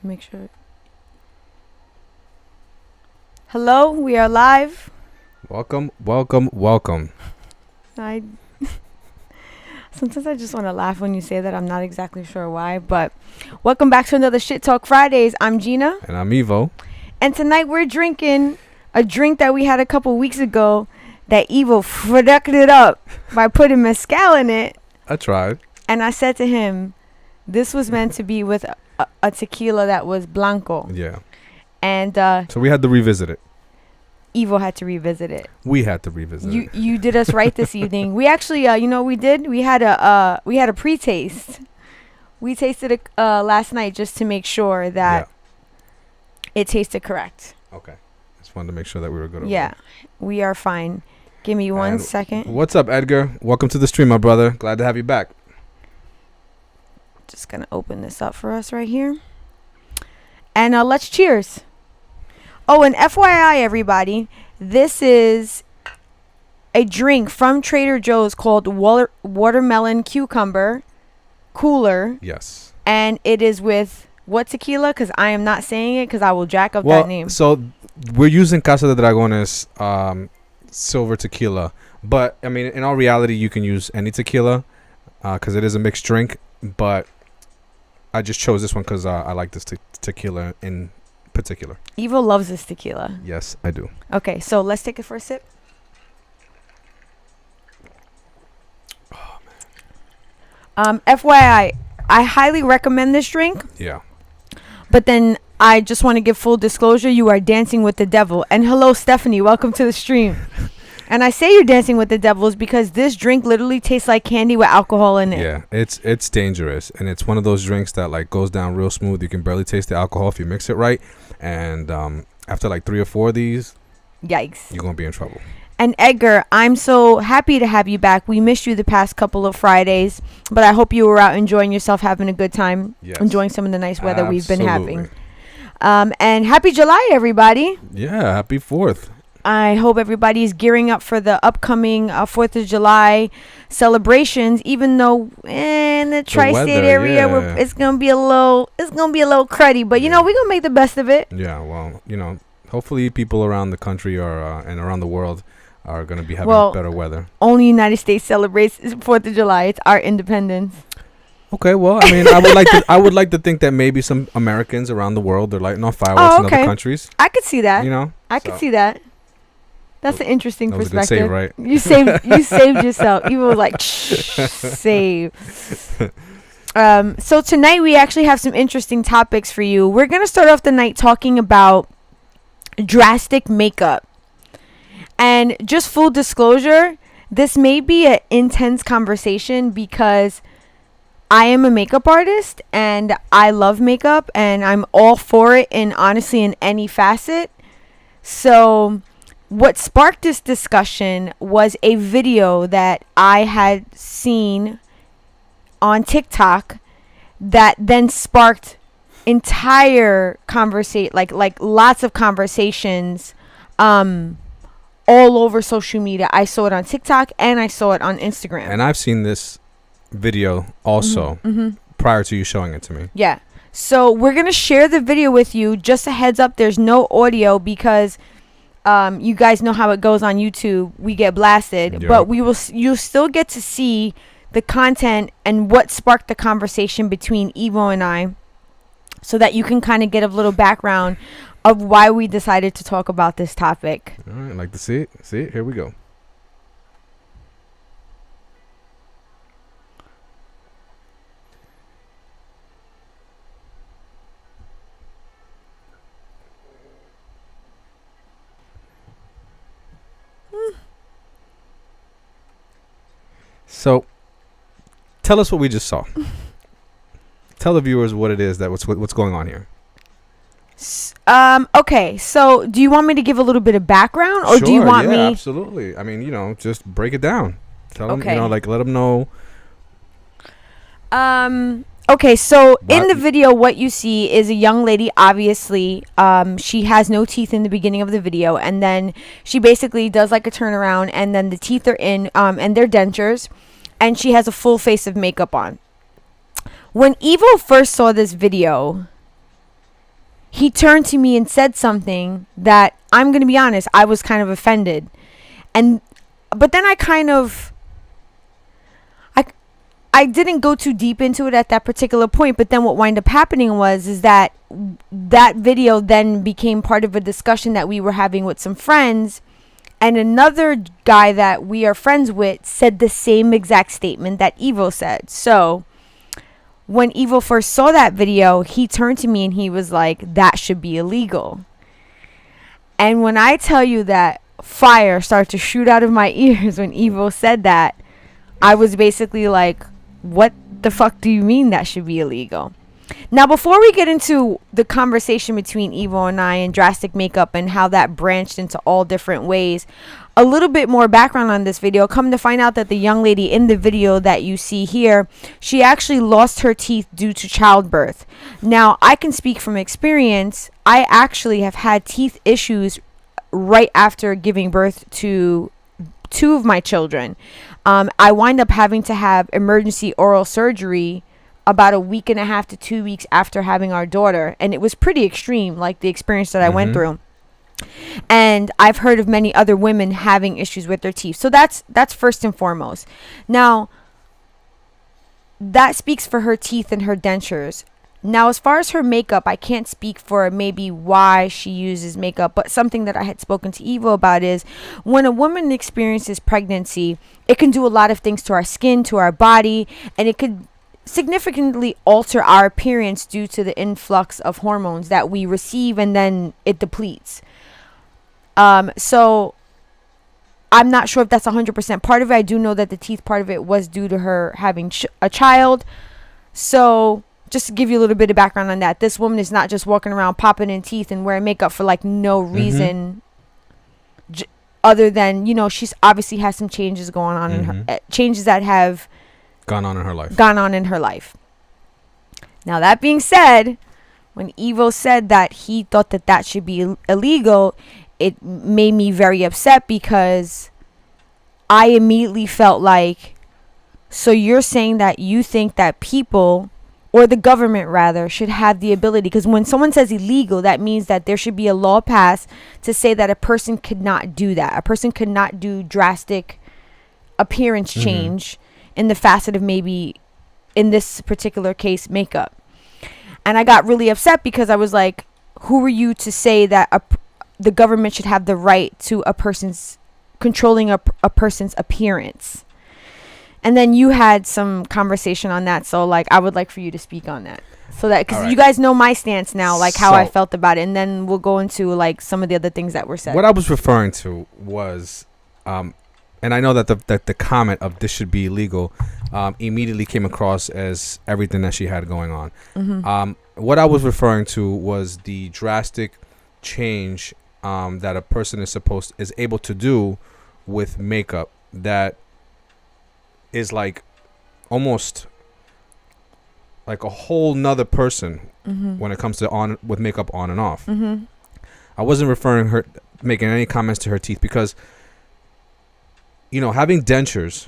Make sure. Hello, we are live. Welcome, welcome, welcome. I sometimes I just want to laugh when you say that. I'm not exactly sure why, but welcome back to another Shit Talk Fridays. I'm Gina. And I'm Evo. And tonight we're drinking a drink that we had a couple weeks ago that Evo fucked it up by putting mezcal in it. I tried. And I said to him, this was meant to be with a tequila that was blanco. Yeah. And so we had to revisit it. Evo had to revisit it. We had to revisit it. You did us right this evening. We actually, you know what we did? We had a pre-taste. We tasted it last night just to make sure that it tasted correct. Okay. Just wanted to make sure that we were good. Yeah, we are fine. Give me one second. What's up, Edgar? Welcome to the stream, my brother. Glad to have you back. Just gonna open this up for us right here. And let's cheers. Oh, and FYI, everybody, this is a drink from Trader Joe's called Watermelon Cucumber Cooler. Yes. And it is with what tequila? Because I am not saying it because I will jack up that name. So we're using Casa de Dragones silver tequila. But, I mean, in all reality, you can use any tequila because it is a mixed drink. But I just chose this one because I like this tequila in particular. Evo loves this tequila. Yes, I do. Okay, so let's take it for a sip. Oh, man. FYI, I highly recommend this drink. Yeah. But then I just want to give full disclosure. You are dancing with the devil. And hello, Stephanie. Welcome to the stream. And I say you're dancing with the devils because this drink literally tastes like candy with alcohol in it. Yeah, it's dangerous. And it's one of those drinks that like goes down real smooth. You can barely taste the alcohol if you mix it right. And after like 3 or 4 of these, yikes, you're going to be in trouble. And Edgar, I'm so happy to have you back. We missed you the past couple of Fridays, but I hope you were out enjoying yourself, having a good time, enjoying some of the nice weather we've been having. And happy July, everybody. Yeah, happy 4th. I hope everybody's gearing up for the upcoming 4th of July celebrations, even though in the tri-state area it's gonna be a little cruddy, but you know, we're gonna make the best of it. Yeah, well, you know, hopefully people around the country and around the world are gonna be having better weather. Only United States celebrates 4th of July. It's our independence. Okay, well, I mean, I would like to think that maybe some Americans around the world are lighting off fireworks in other countries. I could see that. You know, I could see that. That's an interesting perspective. Was a good save, right? You saved yourself. You were like, save. So tonight we actually have some interesting topics for you. We're going to start off the night talking about Drastic Makeup. And just full disclosure, this may be an intense conversation because I am a makeup artist and I love makeup and I'm all for it and honestly in any facet. So what sparked this discussion was a video that I had seen on TikTok that then sparked entire conversation, like lots of conversations all over social media. I saw it on TikTok and I saw it on Instagram. And I've seen this video also prior to you showing it to me. Yeah. So we're going to share the video with you. Just a heads up, there's no audio because you guys know how it goes on YouTube. We get blasted, but you'll still get to see the content and what sparked the conversation between Evo and I, so that you can kind of get a little background of why we decided to talk about this topic. All right, I'd like to see it. See it? Here we go. So, tell us what we just saw. Tell the viewers what it is what's going on here. Okay, so do you want me to give a little bit of background, or do you want me? Absolutely. I mean, you know, just break it down. Tell them, you know, like let them know. Okay, so in the video, what you see is a young lady. Obviously, she has no teeth in the beginning of the video, and then she basically does like a turnaround, and then the teeth are in, and they're dentures, and she has a full face of makeup on. When Evo first saw this video, he turned to me and said something that, I'm going to be honest, I was kind of offended. But then I didn't go too deep into it at that particular point, but then what wound up happening is that video then became part of a discussion that we were having with some friends, and another guy that we are friends with said the same exact statement that Evo said. So when Evo first saw that video, he turned to me and he was like, that should be illegal. And when I tell you that fire started to shoot out of my ears when Evo said that, I was basically like, what the fuck do you mean that should be illegal? Now, before we get into the conversation between Evo and I and Drastic Makeup and how that branched into all different ways, a little bit more background on this video. Come to find out that the young lady in the video that you see here, she actually lost her teeth due to childbirth. Now, I can speak from experience. I actually have had teeth issues right after giving birth to 2 of my children. I wind up having to have emergency oral surgery about a week and a half to 2 weeks after having our daughter, and it was pretty extreme, like the experience that I went through. And I've heard of many other women having issues with their teeth. So that's first and foremost. Now, that speaks for her teeth and her dentures. Now, as far as her makeup, I can't speak for maybe why she uses makeup, but something that I had spoken to Evo about is when a woman experiences pregnancy, it can do a lot of things to our skin, to our body, and it could significantly alter our appearance due to the influx of hormones that we receive, and then it depletes. So I'm not sure if that's 100% part of it. I do know that the teeth part of it was due to her having a child. So just to give you a little bit of background on that, this woman is not just walking around popping in teeth and wearing makeup for like no reason other than, you know, she's obviously has some changes going on in her changes that have gone on in her life. Now, that being said, when Evo said that he thought that that should be illegal, it made me very upset because I immediately felt like, so you're saying that you think that people, or the government rather, should have the ability, because when someone says illegal, that means that there should be a law passed to say that a person could not do that. A person could not do drastic appearance change in the facet of maybe, in this particular case, makeup. And I got really upset because I was like, who are you to say that the government should have the right to a person's controlling a person's appearance? And then you had some conversation on that, so like I would like for you to speak on that, so that because you guys know my stance now, like how I felt about it, and then we'll go into like some of the other things that were said. What I was referring to was, and I know that the comment of this should be illegal immediately came across as everything that she had going on. What I was referring to was the drastic change that a person is able to do with makeup that is like almost like a whole nother person when it comes to with makeup on and off. I wasn't making any comments to her teeth because, you know, having dentures,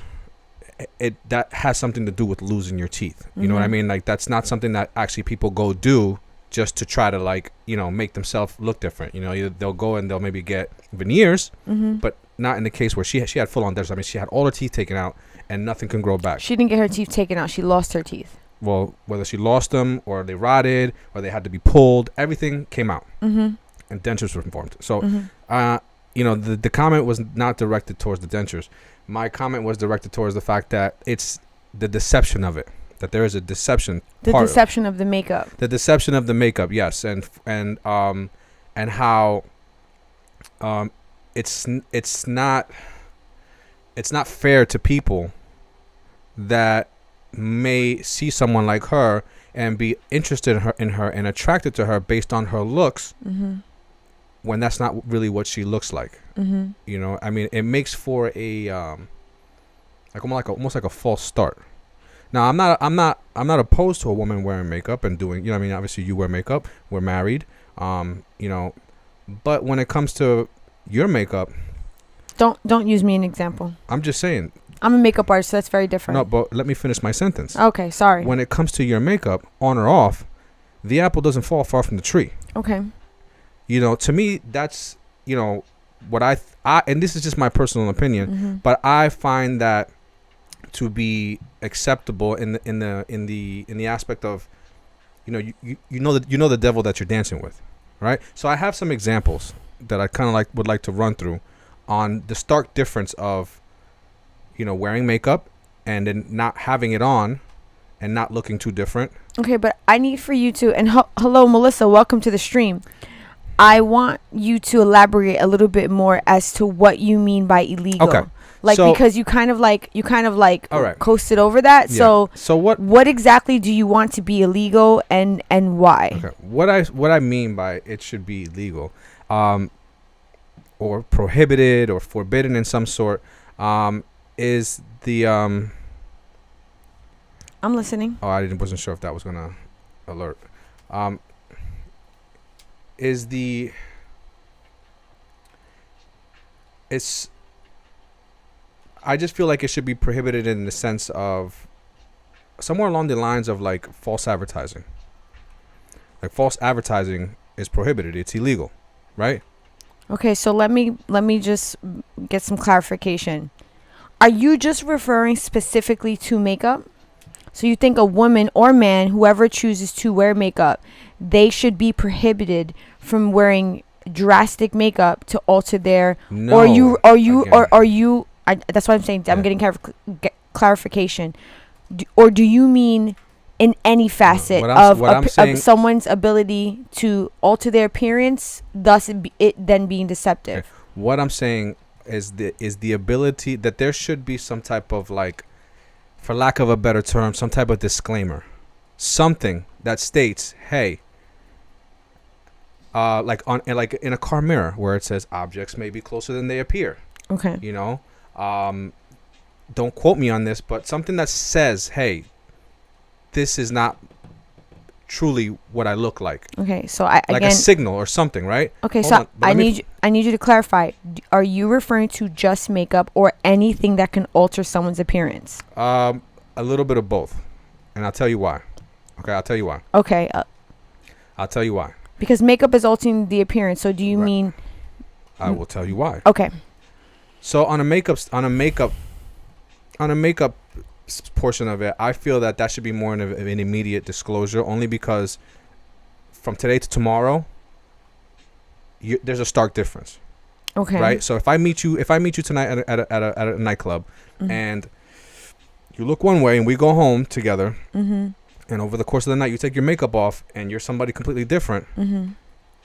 that has something to do with losing your teeth. You know what I mean? Like, that's not something that actually people go do just to try to, like, you know, make themselves look different. You know, they'll go and they'll maybe get veneers, but not in the case where she had full on dentures. I mean, she had all her teeth taken out and nothing can grow back. She didn't get her teeth taken out. She lost her teeth. Well, whether she lost them or they rotted or they had to be pulled, everything came out and dentures were formed. So, you know, the comment was not directed towards the dentures. My comment was directed towards the fact that it's the deception of it, that there is a deception. The deception of the makeup. The deception of the makeup, yes, and how it's not fair to people that may see someone like her and be interested in her and attracted to her based on her looks, when that's not really what she looks like. You know, I mean, it makes for a almost like a false start. Now, I'm not opposed to a woman wearing makeup and doing, you know, I mean, obviously you wear makeup, we're married, you know, but when it comes to your makeup, don't use me an example. I'm just saying. I'm a makeup artist, so that's very different. No, but let me finish my sentence. Okay, sorry. When it comes to your makeup, on or off, the apple doesn't fall far from the tree. Okay. You know, to me, that's, you know, what I and this is just my personal opinion, but I find that to be acceptable in the aspect of, you know, you know the devil that you're dancing with, right? So I have some examples that I kind of would like to run through on the stark difference of, you know, wearing makeup and then not having it on and not looking too different. Okay, but I need for you to, and hello, Melissa, welcome to the stream. I want you to elaborate a little bit more as to what you mean by illegal. Okay. Like, So- because you kind of like All right. coasted over that. Yeah. So what exactly do you want to be illegal, and why? Okay. What I mean by it should be illegal, or prohibited or forbidden in some sort, is the I'm listening. Oh, wasn't sure if that was gonna alert. Is the it's I just feel like it should be prohibited in the sense of somewhere along the lines of like false advertising. Like false advertising is prohibited. It's illegal, right? Okay, so let me just get some clarification. Are you just referring specifically to makeup? So you think a woman or man, whoever chooses to wear makeup, they should be prohibited from wearing drastic makeup to alter their No. or you again. are you that's what I'm saying. I'm Yeah. getting clarification. Or do you mean in any facet What I'm of saying- someone's ability to alter their appearance, thus it then being deceptive? Okay. What I'm saying is the ability that there should be some type of, like, for lack of a better term, some type of disclaimer, something that states, hey, like in a car mirror where it says objects may be closer than they appear. Okay. You know, don't quote me on this, but something that says, hey, this is not truly what I look like. Okay. So Like again, a signal or something, right? okay. Hold So on, but let me I need you to clarify. Are you referring to just makeup or anything that can alter someone's appearance? A little bit of both, and I'll tell you why. Okay, I'll tell you why. Okay. I'll tell you why. Because makeup is altering the appearance. So do you Right. mean? I will tell you why. Okay. So on a makeup portion of it, I feel that should be more of an immediate disclosure, only because from today to tomorrow, there's a stark difference, Okay. right? So if I meet you tonight at a nightclub, and you look one way, and we go home together, and over the course of the night you take your makeup off, and you're somebody completely different.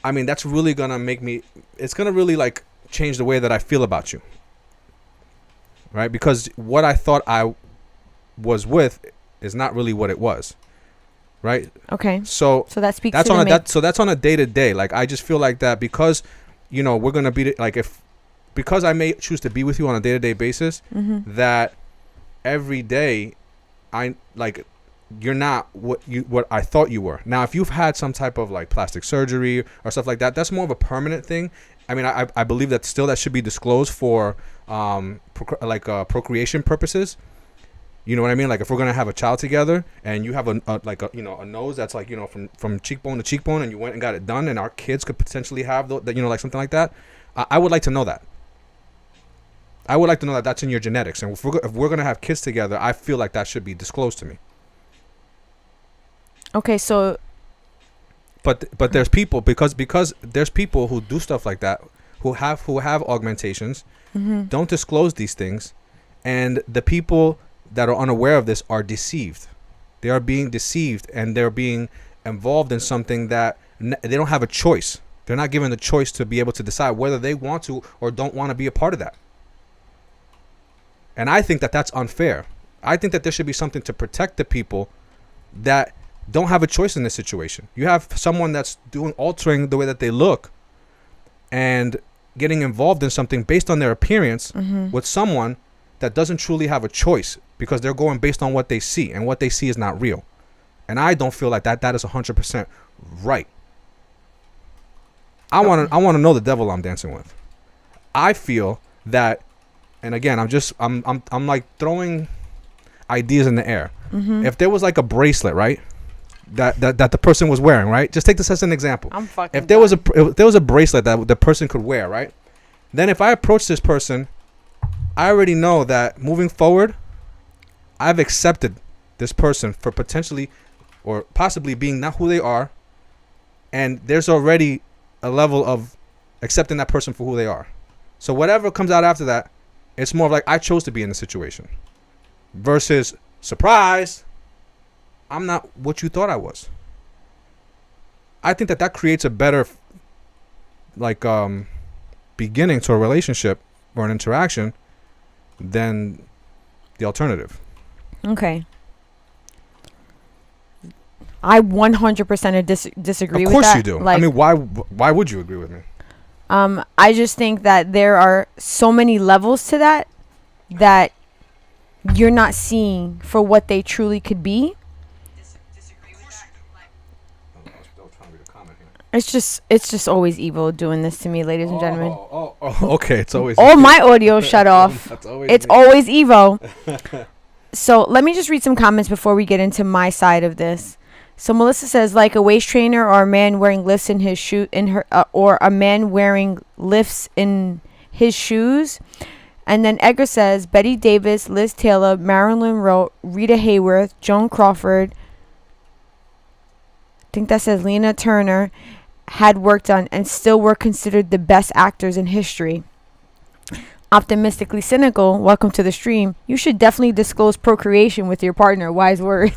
I mean, that's really gonna make me. It's gonna really like change the way that I feel about you. Right, because what I thought I was with is not really what it was, right? Okay. So that speaks that's to on the that's on a day to day. Like, I just feel like that because, you know, we're gonna be like, because I may choose to be with you on a day to day basis, that every day I like you're not what I thought you were. Now, if you've had some type of like plastic surgery or stuff like that, that's more of a permanent thing. I mean, I believe that still that should be disclosed for procreation purposes. You know what I mean? Like, if we're gonna have a child together, and you have a nose that's like, you know, from cheekbone to cheekbone, and you went and got it done, and our kids could potentially have that, you know, like something like that. I would like to know that. I would like to know that that's in your genetics, and if we're gonna have kids together, I feel like that should be disclosed to me. Okay. So. But there's people because there's people who do stuff like that, who have augmentations, don't disclose these things, and the people that are unaware of this are deceived. They are being deceived, and they're being involved in something that they don't have a choice. They're not given the choice to be able to decide whether they want to or don't want to be a part of that. And I think that that's unfair. I think that there should be something to protect the people that don't have a choice in this situation. You have someone that's altering the way that they look and getting involved in something based on their appearance with someone that doesn't truly have a choice, because they're going based on what they see, and what they see is not real. And I don't feel like that is 100% right. I want to know the devil I'm dancing with. I feel that, and again, I'm like throwing ideas in the air. If there was like a bracelet, right? that the person was wearing, right? Just take this as an example. I'm fucking. If there was a bracelet that the person could wear, right? Then if I approach this person, I already know that moving forward, I've accepted this person for potentially or possibly being not who they are, and there's already a level of accepting that person for who they are. So whatever comes out after that, it's more of like I chose to be in the situation versus surprise, I'm not what you thought I was. I think that creates a better beginning to a relationship or an interaction than the alternative. Okay. I 100% disagree with that. Of course you do. I mean, why would you agree with me? I just think that there are so many levels to that you're not seeing for what they truly could be. It's just always evil doing this to me, ladies and gentlemen. Okay. It's always all my audio shut off. Always evil. So let me just read some comments before we get into my side of this. So Melissa says, like a waist trainer or a man wearing lifts in his shoe or a man wearing lifts in his shoes. And then Edgar says Betty Davis, Liz Taylor, Marilyn Monroe, Rita Hayworth, Joan Crawford. I think that says Lena Turner had worked on and still were considered the best actors in history. Optimistically cynical, welcome to the stream. You should definitely disclose procreation with your partner. Wise words.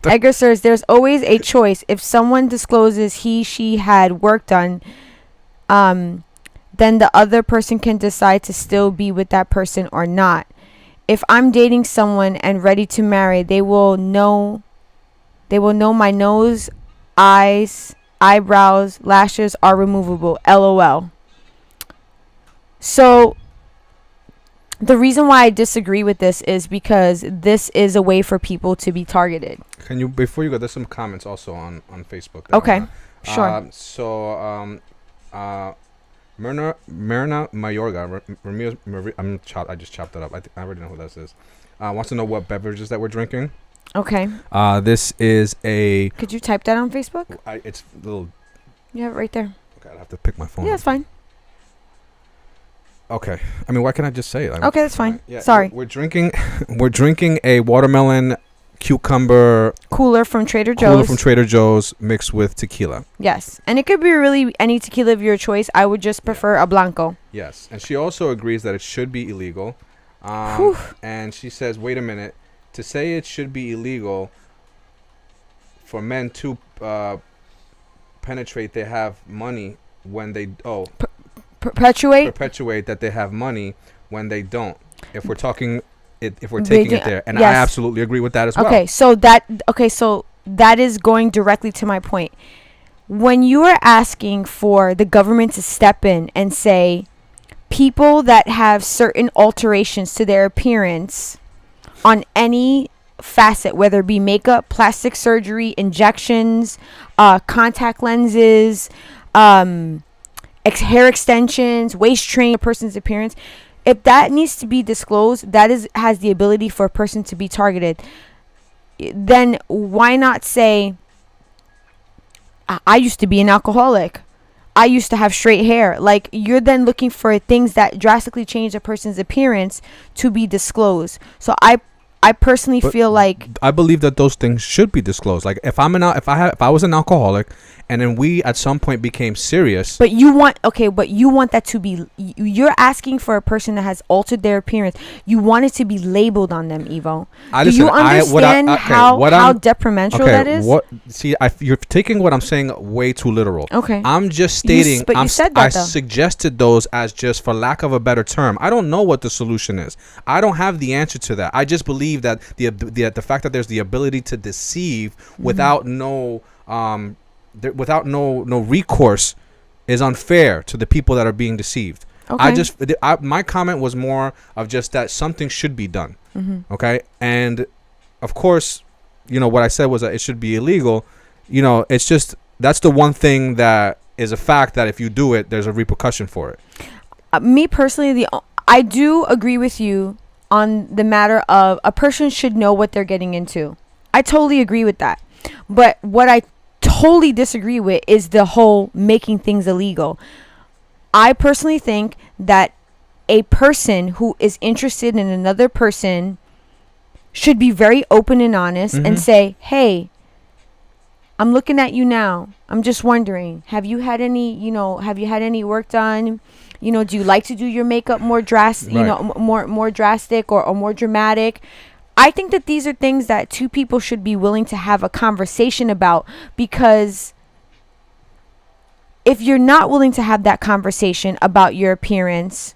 Edgar says there's always a choice. If someone discloses she had worked on, then the other person can decide to still be with that person or not. If I'm dating someone and ready to marry, they will know my nose, eyes, eyebrows, lashes are removable. LOL. So the reason why I disagree with this is because this is a way for people to be targeted. Can you, before you go, there's some comments also on Facebook. Okay, sure. Myrna Mayorga, I just chopped that up. I already know who this is. Wants to know what beverages that we're drinking. Okay. This is a. Could you type that on Facebook? It's a little. Yeah, right there. Okay, I'll have to pick my phone. Yeah, that's fine. Okay. I mean, why can't I just say it? Okay, that's fine. Yeah, sorry. We're drinking a watermelon cucumber cooler from Trader Joe's mixed with tequila. Yes, and it could be really any tequila of your choice. I would just prefer a blanco. Yes, and she also agrees that it should be illegal. And she says, wait a minute, to say it should be illegal for men to penetrate, they have money when they perpetuate that they have money when they don't. If we're talking if we're taking it there, and yes. I absolutely agree with that as well. So that is going directly to my point. When you are asking for the government to step in and say people that have certain alterations to their appearance on any facet, whether it be makeup, plastic surgery, injections, contact lenses, hair extensions, waist train, a person's appearance, if that needs to be disclosed, has the ability for a person to be targeted. Then why not say, I used to be an alcoholic, I used to have straight hair. Like, you're then looking for things that drastically change a person's appearance to be disclosed. So I personally feel like I believe that those things should be disclosed. Like if I was an alcoholic and then we at some point became serious. But you want that to be, you're asking for a person that has altered their appearance. You want it to be labeled on them, Evo. Do you understand how detrimental that is? You're taking what I'm saying way too literal. Okay. I'm just stating. You said that, though. I suggested those as just for lack of a better term. I don't know what the solution is. I don't have the answer to that. I just believe that the fact that there's the ability to deceive without no recourse is unfair to the people that are being deceived. Okay. My comment was more of just that something should be done. Okay, and of course, what I said was that it should be illegal. It's just that's the one thing that is a fact that if you do it, there's a repercussion for it. Me personally, I do agree with you on the matter of a person should know what they're getting into. I totally agree with that. But what I totally disagree with is the whole making things illegal. I personally think that a person who is interested in another person should be very open and honest and say, hey, I'm looking at you now. I'm just wondering, have you had any work done? Do you like to do your makeup more drastic, more drastic or more dramatic? I think that these are things that two people should be willing to have a conversation about, because if you're not willing to have that conversation about your appearance,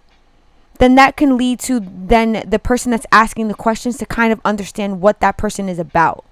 then that can lead to then the person that's asking the questions to kind of understand what that person is about.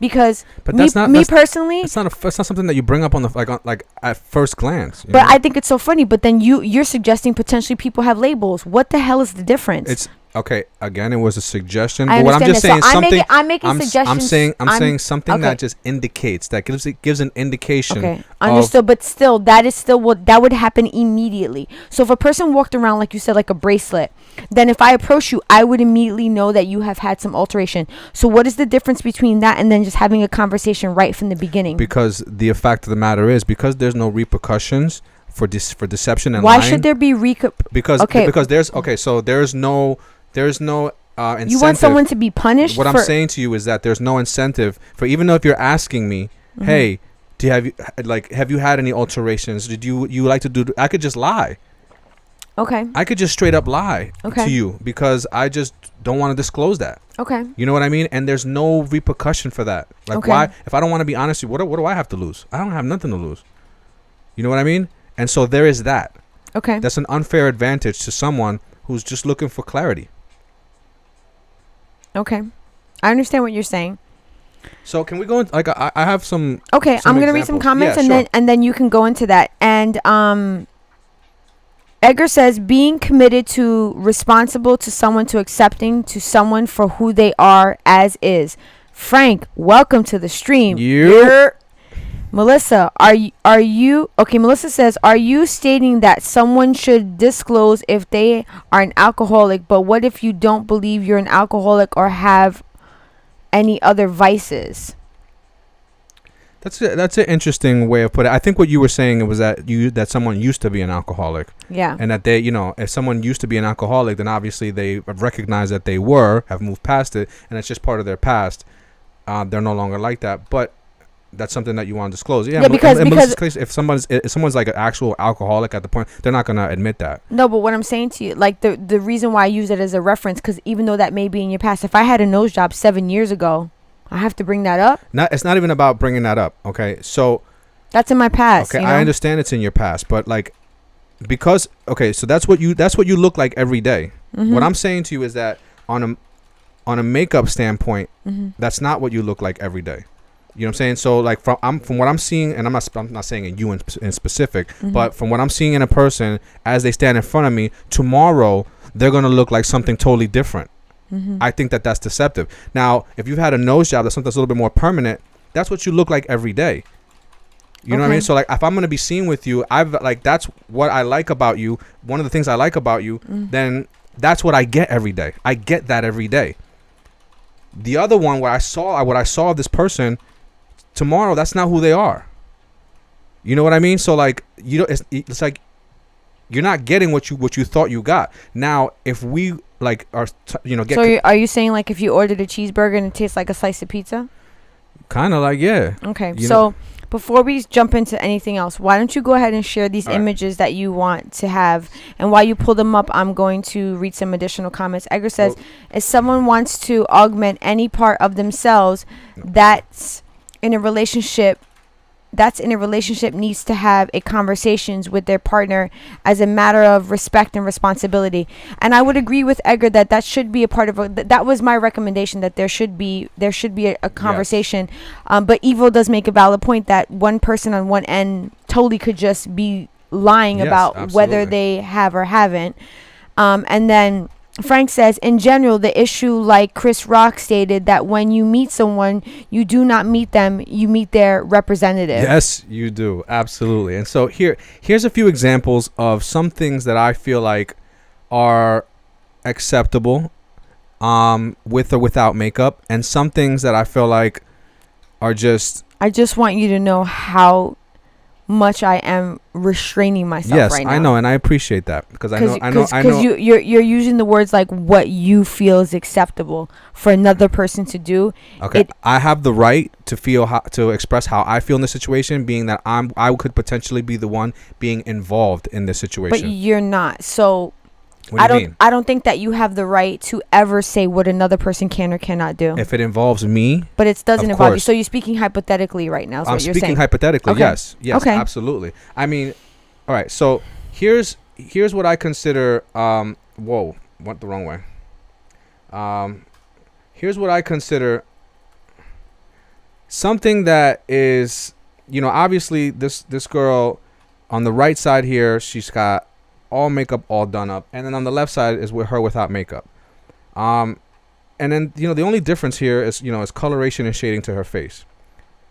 Because personally, it's not something that you bring up on the like at first glance. But I think it's so funny. But then you're suggesting potentially people have labels. What the hell is the difference? It's okay. Again, it was a suggestion. But what I'm just saying, something. I'm making suggestions. I'm saying something that just indicates, that gives an indication. Okay, understood. But still, that is still what that would happen immediately. So if a person walked around, like you said, like a bracelet, then if I approach you, I would immediately know that you have had some alteration. So what is the difference between that and then just having a conversation right from the beginning? Because the fact of the matter is, because there's no repercussions for deception and why lying. Should there be because there's no incentive. You want someone to be punished? What I'm saying to you is that there's no incentive for, even though if you're asking me, hey, have you had any alterations? Did you like to do? I could just lie. Okay. I could just straight up lie to you because I just don't want to disclose that. Okay. You know what I mean? And there's no repercussion for that. Like, why? If I don't want to be honest with you, what do I have to lose? I don't have nothing to lose. You know what I mean? And so there is that. Okay. That's an unfair advantage to someone who's just looking for clarity. Okay. I understand what you're saying. So can we go into, like, I have some. Okay, I'm gonna read some comments and then you can go into that. And Edgar says, being committed to, responsible to someone, to accepting to someone for who they are as is. Frank, welcome to the stream. Melissa, are you okay? Melissa says, are you stating that someone should disclose if they are an alcoholic, but what if you don't believe you're an alcoholic or have any other vices? That's an interesting way of putting it. I think what you were saying was that someone used to be an alcoholic. Yeah. And that they, if someone used to be an alcoholic, then obviously they recognize that they have moved past it, and it's just part of their past. They're no longer like that. But that's something that you want to disclose. Yeah, because if someone's like an actual alcoholic at the point, they're not going to admit that. No, but what I'm saying to you, like the reason why I use it as a reference, because even though that may be in your past, if I had a nose job 7 years ago, I have to bring that up. It's not even about bringing that up. Okay, so that's in my past. Okay, I understand it's in your past, but like, because so that's what you look like every day. What I'm saying to you is that on a makeup standpoint, that's not what you look like every day. You know what I'm saying? So like from what I'm seeing, and I'm not saying in you in specific, but from what I'm seeing in a person as they stand in front of me, tomorrow they're gonna look like something totally different. I think that's deceptive. Now, if you've had a nose job, that's something that's a little bit more permanent. That's what you look like every day. You know what I mean? So like, if I'm gonna be seen with you, that's what I like about you. One of the things I like about you, then that's what I get every day. I get that every day. The other one, what I saw of this person, tomorrow, that's not who they are. You know what I mean? So like, it's like you're not getting what you thought you got. Now, if we like are are you saying like if you ordered a cheeseburger and it tastes like a slice of pizza? Kind of like, yeah. Okay, so before we jump into anything else, why don't you go ahead and share these images that you want to have, and while you pull them up, I'm going to read some additional comments. Edgar says, if someone wants to augment any part of themselves that's in a relationship needs to have a conversations with their partner as a matter of respect and responsibility. And I would agree with Edgar that should be a part of that was my recommendation, that there should be a conversation. Yes. But Evo does make a valid point that one person on one end totally could just be lying about absolutely. Whether they have or haven't. And then Frank says, in general, the issue, like Chris Rock stated, that when you meet someone, you do not meet them, you meet their representative. Yes, you do. Absolutely. And so here's a few examples of some things that I feel like are acceptable with or without makeup, and some things that I feel like are just. I just want you to know how much I am restraining myself right now. Yes, I know, and I appreciate that because I know. Because you're using the words like what you feel is acceptable for another person to do. Okay, I have the right to feel to express how I feel in this situation, being that I could potentially be the one being involved in this situation. But you're not. So what do you mean? I don't think that you have the right to ever say what another person can or cannot do. If it involves me, but it doesn't involve you. So you're speaking hypothetically right now. I'm speaking hypothetically. Okay. Yes, okay. Absolutely. I mean, all right. So here's what I consider. Whoa, went the wrong way. Here's what I consider something that is, obviously this girl on the right side here, she's got all makeup all done up, and then on the left side is with her without makeup. And then the only difference here is is coloration and shading to her face.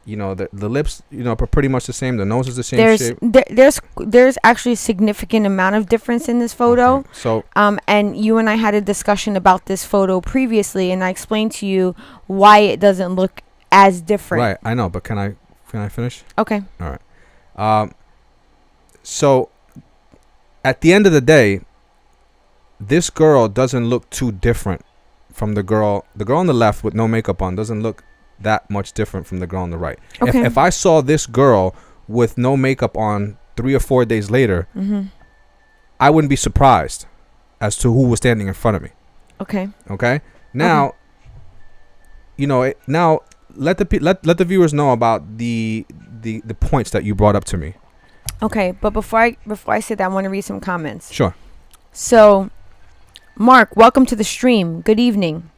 The lips are pretty much the same. The nose is the same shape. There's actually a significant amount of difference in this photo. Okay. So and you and I had a discussion about this photo previously, and I explained to you why it doesn't look as different. Right, I know, but can I finish? Okay. All right. So at the end of the day, this girl doesn't look too different from the girl. The girl on the left with no makeup on doesn't look that much different from the girl on the right. Okay. If I saw this girl with no makeup on 3 or 4 days later, I wouldn't be surprised as to who was standing in front of me. Okay. Okay. Now, now let the viewers know about the points that you brought up to me. Okay, but before I say that, I want to read some comments. Sure. So, Mark, welcome to the stream. Good evening.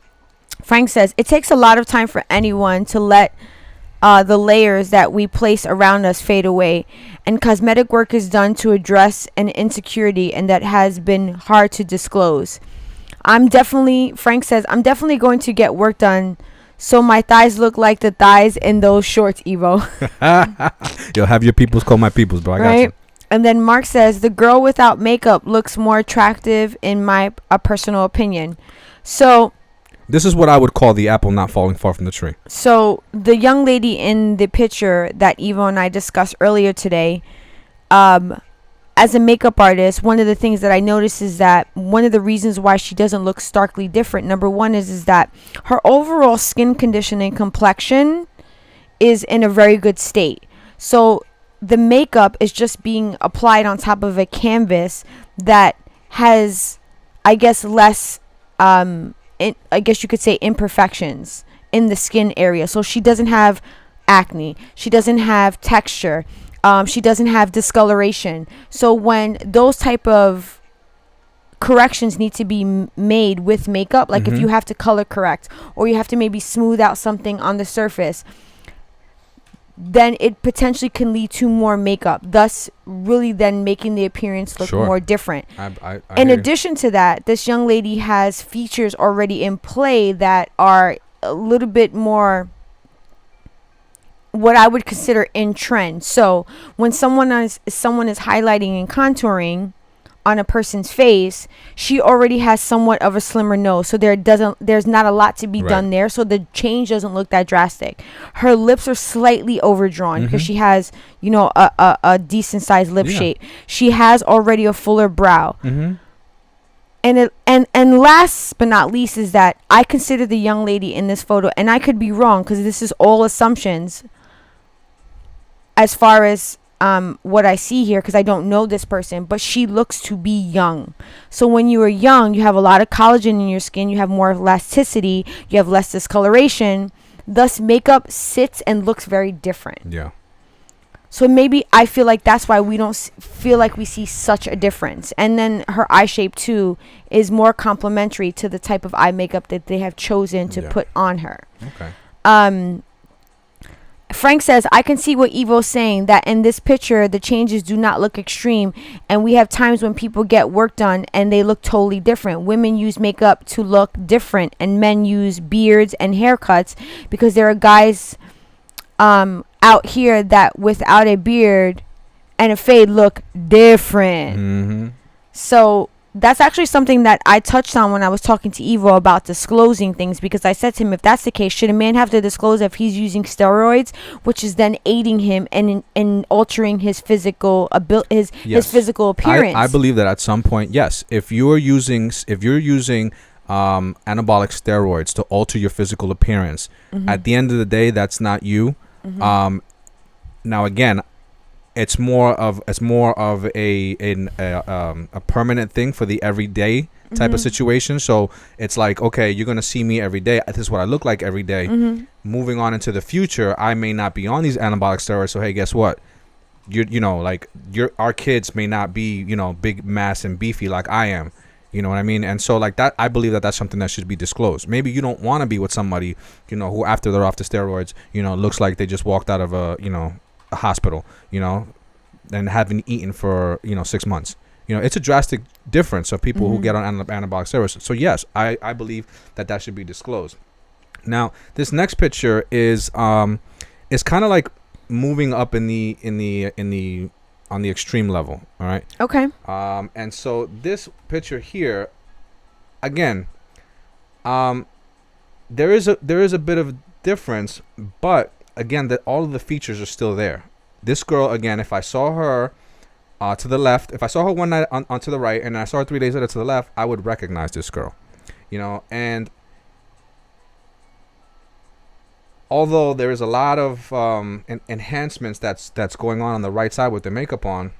Frank says, it takes a lot of time for anyone to let the layers that we place around us fade away. And cosmetic work is done to address an insecurity, and that has been hard to disclose. Frank says, I'm definitely going to get work done so my thighs look like the thighs in those shorts, Evo. You'll have your peoples call my peoples, bro. I got you. And then Mark says, the girl without makeup looks more attractive in my personal opinion. So this is what I would call the apple not falling far from the tree. So the young lady in the picture that Evo and I discussed earlier today, as a makeup artist, one of the things that I noticed is that one of the reasons why she doesn't look starkly different, number one, is that her overall skin condition and complexion is in a very good state. So the makeup is just being applied on top of a canvas that has, I guess, less, I guess you could say, imperfections in the skin area. So she doesn't have acne. She doesn't have texture. She doesn't have discoloration. So when those type of corrections need to be made with makeup, like if you have to color correct or you have to maybe smooth out something on the surface, then it potentially can lead to more makeup, thus really then making the appearance look more different. In addition to that, this young lady has features already in play that are a little bit more what I would consider in trend. So when someone is highlighting and contouring on a person's face, she already has somewhat of a slimmer nose, so there's not a lot to be done there, so the change doesn't look that drastic. Her lips are slightly overdrawn because she has a decent sized lip shape. She has already a fuller brow. And last but not least is that I consider the young lady in this photo, and I could be wrong because this is all assumptions as far as what I see here, because I don't know this person, but she looks to be young. So when you are young, you have a lot of collagen in your skin, you have more elasticity, you have less discoloration, thus makeup sits and looks very different. Yeah. So maybe I feel like that's why we don't feel like we see such a difference. And then her eye shape too is more complementary to the type of eye makeup that they have chosen to put on her. Okay. Frank says, I can see what Evo's saying, that in this picture, the changes do not look extreme. And we have times when people get work done and they look totally different. Women use makeup to look different, and men use beards and haircuts, because there are guys out here that without a beard and a fade look different. So that's actually something that I touched on when I was talking to Evo about disclosing things, because I said to him, if that's the case, should a man have to disclose if he's using steroids, which is then aiding him and altering his physical his physical appearance? I believe that at some point, yes. If you're using anabolic steroids to alter your physical appearance, at the end of the day, that's not you. Now again, it's more of a permanent thing for the everyday type of situation. So it's like, okay, you're gonna see me every day. This is what I look like every day. Moving on into the future, I may not be on these anabolic steroids. So hey, guess what? Our kids may not be big mass and beefy like I am. You know what I mean? And so like that, I believe that that's something that should be disclosed. Maybe you don't want to be with somebody who after they're off the steroids looks like they just walked out of a hospital, and haven't eaten for 6 months. It's a drastic difference of people who get on anabolic steroids. So yes, I believe that should be disclosed. Now this next picture is kind of like moving up on the extreme level. All right. Okay. And so this picture here, again, there is a bit of difference, but again, that all of the features are still there. This girl, again, if I saw her to the left, if I saw her one night on to the right, and I saw her 3 days later to the left, I would recognize this girl, and although there is a lot of enhancements that's going on the right side with the makeup on,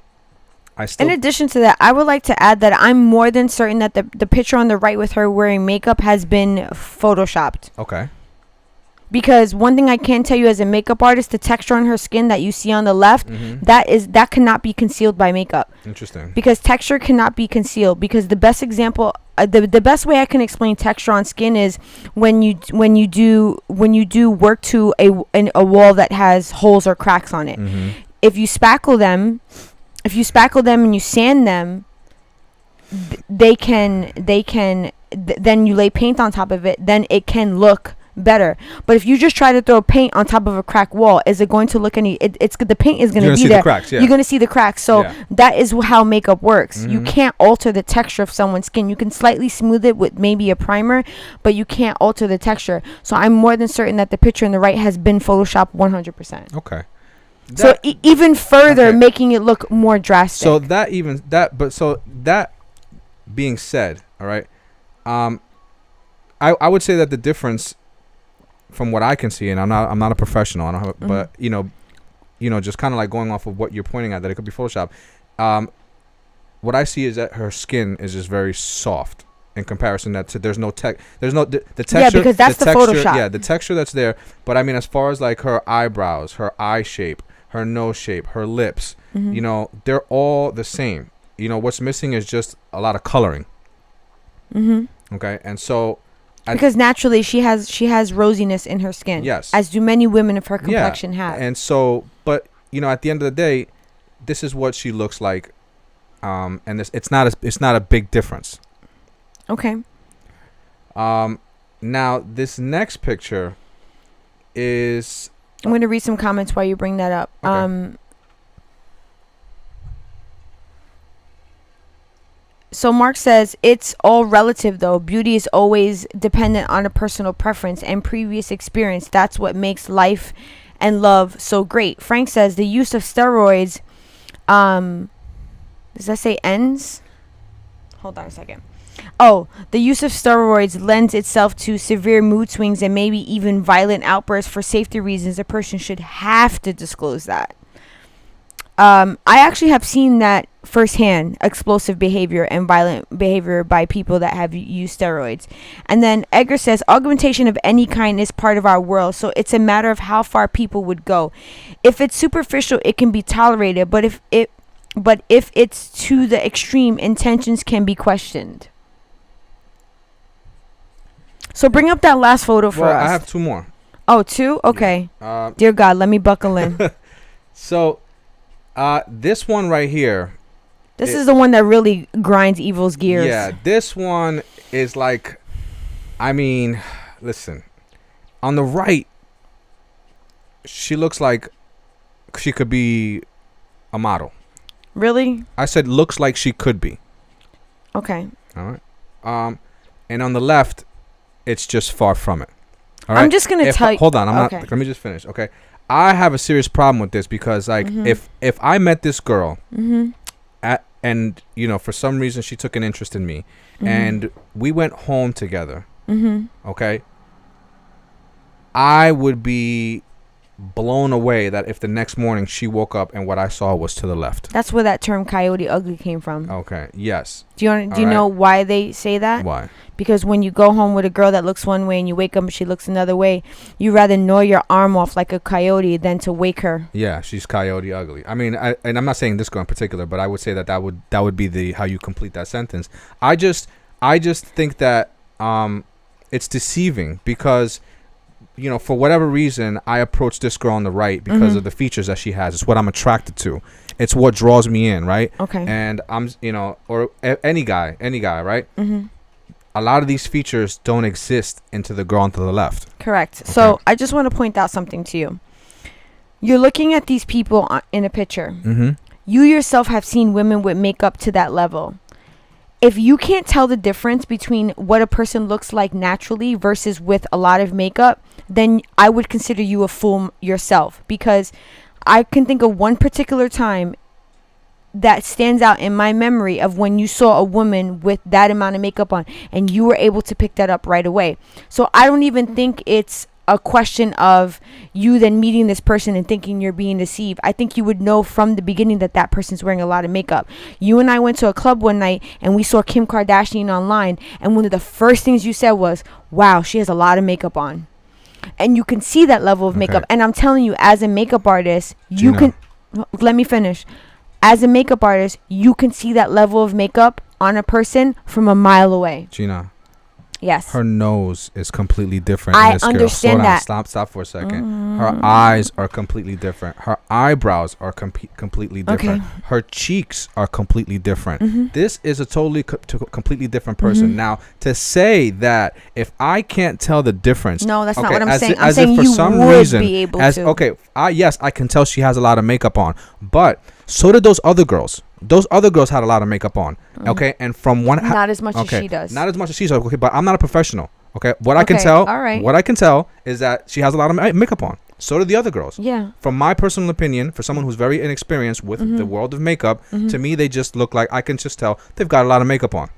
in addition to that, I would like to add that I'm more than certain that the picture on the right with her wearing makeup has been photoshopped. Okay. Because one thing I can tell you as a makeup artist, the texture on her skin that you see on the left, that cannot be concealed by makeup. Interesting. Because texture cannot be concealed. Because the best example, the best way I can explain texture on skin is when you do work to a wall that has holes or cracks on it. If you spackle them and you sand them, then you lay paint on top of it, then it can look better. But if you just try to throw paint on top of a cracked wall, is it going to look any? It's the paint is going to be there. The cracks, yeah. You're going to see the cracks. So that is how makeup works. You can't alter the texture of someone's skin. You can slightly smooth it with maybe a primer, but you can't alter the texture. So I'm more than certain that the picture on the right has been photoshopped 100%. Okay. So even further making it look more drastic. So that being said, all right, I would say that the difference, from what I can see, and I'm not a professional, I don't have, but just kind of like going off of what you're pointing at, that it could be Photoshop. What I see is that her skin is just very soft in comparison to there's no the texture. Yeah, because that's the texture, Photoshop. Yeah, the texture that's there. But I mean, as far as like her eyebrows, her eye shape, her nose shape, her lips, they're all the same. What's missing is just a lot of coloring. Okay, and so. Because naturally she has rosiness in her skin. Yes. As do many women of her complexion have. And so, but at the end of the day, this is what she looks like, and it's not a big difference. Okay. Now this next picture is. I'm going to read some comments while you bring that up. Okay. So Mark says, it's all relative though. Beauty is always dependent on a personal preference and previous experience. That's what makes life and love so great. Frank says, the use of steroids, does that say ends? Hold on a second. Oh, the use of steroids lends itself to severe mood swings and maybe even violent outbursts. For safety reasons, a person should have to disclose that. I actually have seen that firsthand, explosive behavior and violent behavior by people that have used steroids. And then Edgar says, augmentation of any kind is part of our world, so it's a matter of how far people would go. If it's superficial, it can be tolerated, but if it's to the extreme, intentions can be questioned. So bring up that last photo for us. I have two more. Oh, two? Okay. Yeah. Dear God, let me buckle in. So, this one right here. This is the one that really grinds Evil's gears. Yeah, this one is like, I mean, listen. On the right, she looks like she could be a model. Really? I said looks like she could be. Okay. All right. And on the left, it's just far from it. All right. I'm just gonna tell you. Hold on. I'm okay. not. Let me just finish. Okay. I have a serious problem with this because, like, if I met this girl, and for some reason she took an interest in me, and we went home together, okay, I would be blown away that if the next morning she woke up and what I saw was to the left. That's where that term "coyote ugly" came from. Okay. Yes. Do you know why they say that? Why? Because when you go home with a girl that looks one way and you wake up and she looks another way, you rather gnaw your arm off like a coyote than to wake her. Yeah, she's coyote ugly. I mean, and I'm not saying this girl in particular, but I would say that would be the how you complete that sentence. I just think that it's deceiving because for whatever reason, I approach this girl on the right because of the features that she has. It's what I'm attracted to. It's what draws me in, right? Okay. And I'm, or any guy, right? A lot of these features don't exist into the girl on to the left. Correct. Okay. So I just want to point out something to you. You're looking at these people in a picture. You yourself have seen women with makeup to that level. If you can't tell the difference between what a person looks like naturally versus with a lot of makeup, then I would consider you a fool yourself, because I can think of one particular time that stands out in my memory of when you saw a woman with that amount of makeup on and you were able to pick that up right away. So I don't even think it's a question of you then meeting this person and thinking you're being deceived. I think you would know from the beginning that that person's wearing a lot of makeup. You and I went to a club one night and we saw Kim Kardashian online, and one of the first things you said was, wow, she has a lot of makeup on. And you can see that level of makeup. And I'm telling you, as a makeup artist, you can, let me finish. As a makeup artist, you can see that level of makeup on a person from a mile away. Gina. Yes. Her nose is completely different. I understand that. Stop for a second. Her eyes are completely different. Her eyebrows are completely different. Okay. Her cheeks are completely different. This is a completely different person. Now, to say that if I can't tell the difference. No, that's not what I'm saying. I'm saying for you some would reason, be able to. Okay, yes, I can tell she has a lot of makeup on. But so did those other girls. Those other girls had a lot of makeup on. Okay, and from one, not as much as she does. Not as much as she does. Okay, but I'm not a professional. Okay, what I can tell, what I can tell is that she has a lot of makeup on. So do the other girls. Yeah. From my personal opinion, for someone who's very inexperienced with the world of makeup, to me they just look like, I can just tell they've got a lot of makeup on.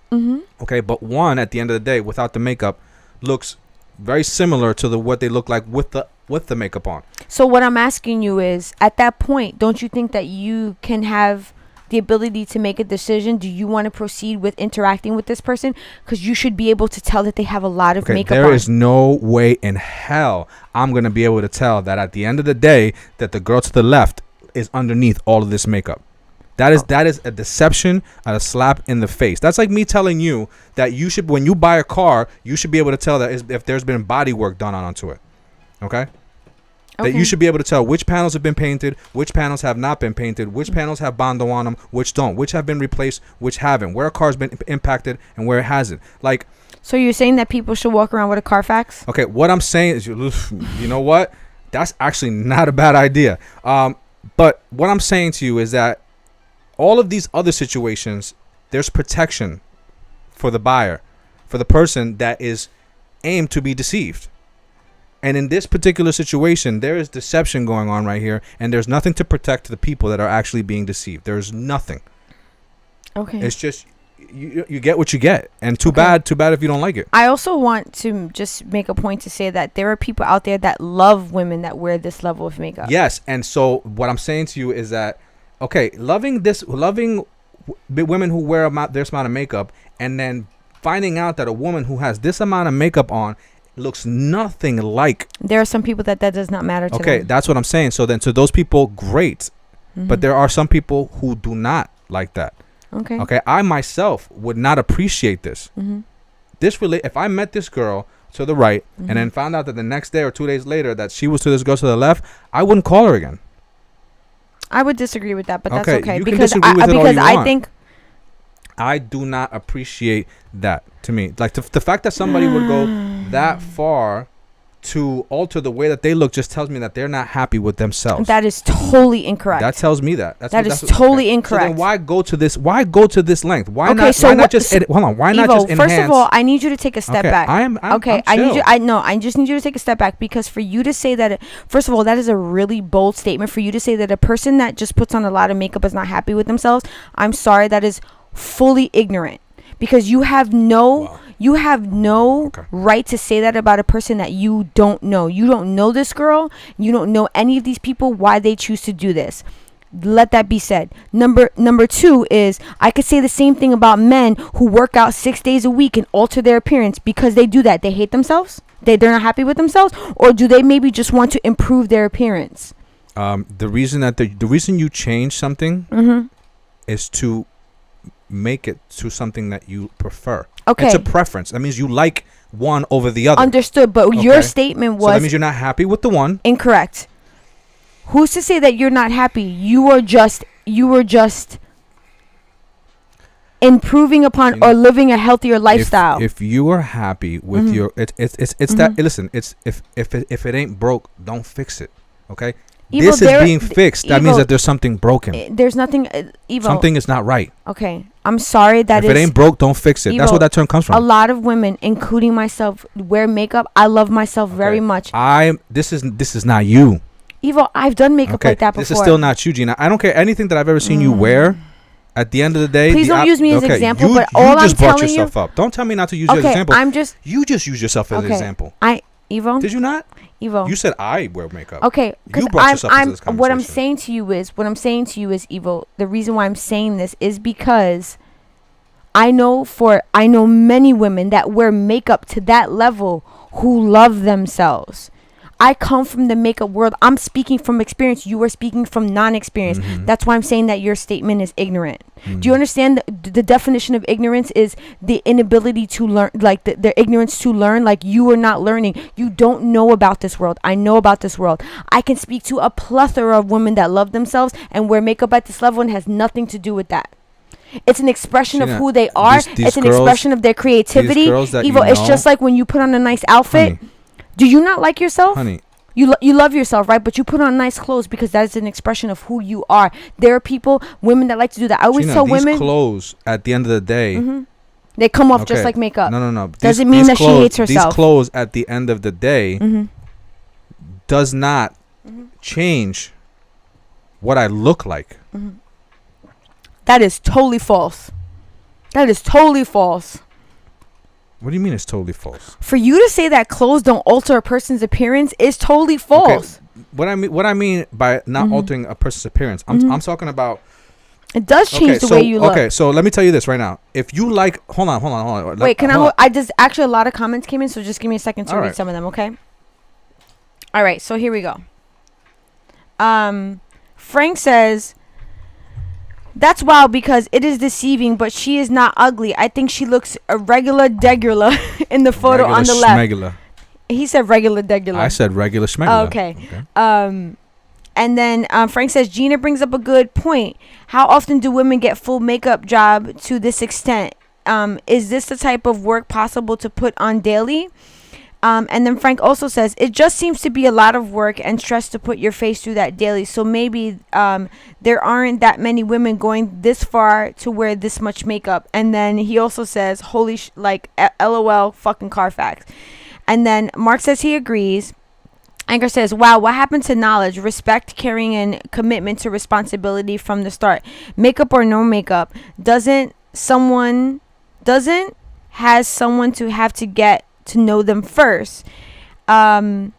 Okay, but one at the end of the day without the makeup looks very similar to what they look like with the makeup on. So what I'm asking you is, at that point, don't you think that you can have the ability to make a decision? Do you want to proceed with interacting with this person? Because you should be able to tell that they have a lot of makeup on. There is no way in hell I'm going to be able to tell that at the end of the day that the girl to the left is underneath all of this makeup. That is a deception, a slap in the face. That's like me telling you that you should, when you buy a car, you should be able to tell that if there's been body work done onto it. Okay? That you should be able to tell which panels have been painted, which panels have not been painted, which panels have Bondo on them, which don't, which have been replaced, which haven't, where a car's been impacted and where it hasn't. Like, so you're saying that people should walk around with a Carfax? Okay, what I'm saying is, you know what? That's actually not a bad idea. But what I'm saying to you is that all of these other situations, there's protection for the buyer, for the person that is aimed to be deceived. And in this particular situation, there is deception going on right here, and there's nothing to protect the people that are actually being deceived. There's nothing. Okay. It's just you get what you get, and too bad if you don't like it. I also want to just make a point to say that there are people out there that love women that wear this level of makeup. Yes, and so what I'm saying to you is that, okay, loving women who wear this amount of makeup, and then finding out that a woman who has this amount of makeup on looks nothing like. There are some people that does not matter to them. Okay, that's what I'm saying. So then to those people, great. But there are some people who do not like that. Okay, I myself would not appreciate this. If I met this girl to the right and then found out that the next day or 2 days later that she was to this girl to the left, I wouldn't call her again. I would disagree with that, but that's okay. You because can disagree with it all you want. I think I do not appreciate that. To me, like the fact that somebody would go that far to alter the way that they look just tells me that they're not happy with themselves. That is totally incorrect. That tells me that. That is totally incorrect. So then why go to this? Why go to this length? Why Okay, not? so Why not what- just so- hold on? Why not Evo, just enhance? first of all, I need you to take a step Okay, back. I'm I need chill. you. I just need you to take a step back, because for you to say that, first of all, that is a really bold statement. For you to say that a person that just puts on a lot of makeup is not happy with themselves, I'm sorry, that is fully ignorant, because you have no. Wow. You have no Okay. right to say that about a person that you don't know. You don't know this girl. You don't know any of these people, why they choose to do this. Let that be said. Number two is, I could say the same thing about men who work out 6 days a week and alter their appearance because they do that. They hate themselves. They're not happy with themselves, or do they maybe just want to improve their appearance? The reason that the reason you change something Mm-hmm. is to make it to something that you prefer. Okay. It's a preference. That means you like one over the other. Understood, but your Okay. statement So that was means you're not happy with the one. incorrect. Who's to say that you're not happy? You were just improving upon You know, or living a healthier lifestyle. If you are happy with Mhm. your it's Mhm. that listen, it's if it ain't broke, don't fix it. Okay? Evo, This is there- being fixed. That means Evo, that there's something broken. There's nothing, Evo. Something is not right. Okay, I'm sorry that If it ain't broke, don't fix it. That's Evo, where that term comes a from. lot of women, including myself, wear makeup. I love myself very Okay. much. This is not you. Evo, I've done makeup Okay, like that before. this is still not you, Gina. I don't care anything that I've ever seen you wear. At the end of the day, Please don't use me as okay, example, you, but you all I'm just brought telling you- yourself up. Don't tell me not to use you as Okay, example. You just use yourself as an Okay. example. Evo, Did you not? Evo. You said I wear makeup. Okay, because You brought yourself into this what I'm conversation. saying to you is, Evo, the reason why I'm saying this is because I know many women that wear makeup to that level who love themselves. I come from the makeup world. I'm speaking from experience. You are speaking from non-experience. Mhm. That's why I'm saying that your statement is ignorant. Do you Mhm. understand the definition of ignorance is the inability to learn, like the ignorance to learn, like you are not learning. You don't know about this world. I know about this world. I can speak to a plethora of women that love themselves and wear makeup at this level and has nothing to do with that. It's an expression of Gina, who they are. these It's an girls- expression of their creativity. girls that Evo, you it's know- just like when you put on a nice outfit. Honey, Do you not like yourself? honey, You love yourself, right? But you put on nice clothes because that is an expression of who you are. There are women that like to do that. I always Gina, tell these women, clothes at the end of the day. they come off just Okay. like makeup. No. Doesn't mean that she hates herself. These clothes at the end of the day Mm-hmm. does not change what I look like. That is totally false. That is totally false. What do you mean it's totally false? For you to say that clothes don't alter a person's appearance is totally false. What I mean by not altering a person's appearance, I'm talking about. It does change the way you look. Okay, so let me tell you this right now. If you like, hold on. Wait, can hold on. I just actually a lot of comments came in, so just give me a second to All read right. some of them, okay? All right, so here we go. Frank says, that's wild because it is deceiving, but she is not ugly. I think she looks a regular degular in the photo on the left. Schmegular. He said regular degular. I said regular schmegular. Okay. And then Frank says, Gina brings up a good point. How often do women get full makeup job to this extent? Is this the type of work possible to put on daily? And then Frank also says, it just seems to be a lot of work and stress to put your face through that daily. So maybe there aren't that many women going this far to wear this much makeup. And then he also says, holy LOL fucking Carfax. And then Mark says he agrees. Anchor says, wow, what happened to knowledge, respect, caring, and commitment to responsibility from the start? Makeup or no makeup? Has someone to have to get to know them first? And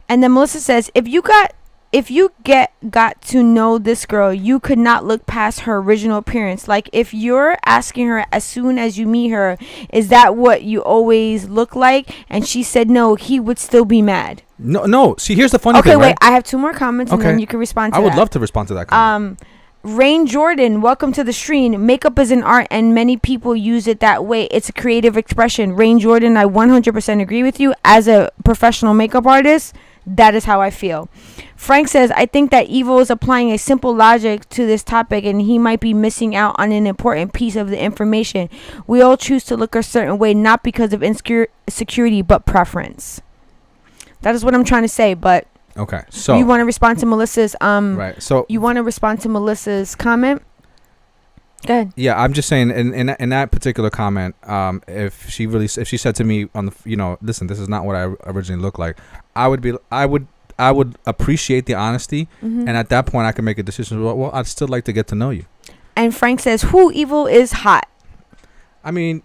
then Melissa says, if you got to know this girl, you could not look past her original appearance. Like if you're asking her as soon as you meet her, is that what you always look like? And she said no, he would still be mad. No. See, here's the funny Okay, thing, wait. right? I have two more comments, and Okay. then you can respond to I that. would love to respond to that comment. Rain Jordan, welcome to the stream. Makeup is an art, and many people use it that way. It's a creative expression. Rain Jordan, I 100% agree with you. As a professional makeup artist, that is how I feel. Frank says, I think that Evo is applying a simple logic to this topic, and he might be missing out on an important piece of the information. We all choose to look a certain way, not because of insecurity, but preference. That is what I'm trying to say. But okay, so you want to respond to Melissa's right. So you want to respond to Melissa's comment? Go ahead. yeah, I'm just saying in that particular comment, if she said to me on the listen, this is not what I originally looked like, I would appreciate the honesty, and at that point I can make a decision. Well, I'd still like to get to know you. And Frank says, "Who evil is hot?" I mean,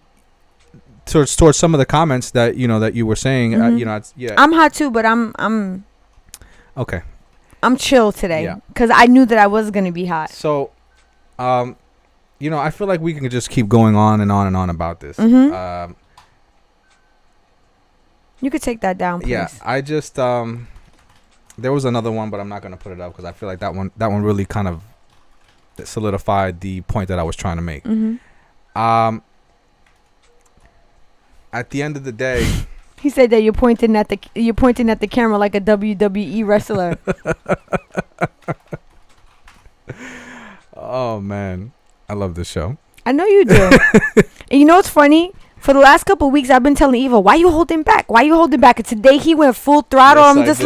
towards some of the comments that that you were saying, yeah, I'm hot too, but I'm okay. I'm chill today because I knew that I was gonna be hot. So, I feel like we can just keep going on and on and on about this. You could take that down, please. Yeah, I just there was another one, but I'm not gonna put it up because I feel like that one really kind of solidified the point that I was trying to make. At the end of the day, he said that you're pointing at the camera like a WWE wrestler. Oh man, I love this show. I know you do. And you know what's funny? For the last couple of weeks, I've been telling Eva, "Why you holding back? Why you holding back?" And today he went full throttle. Yes,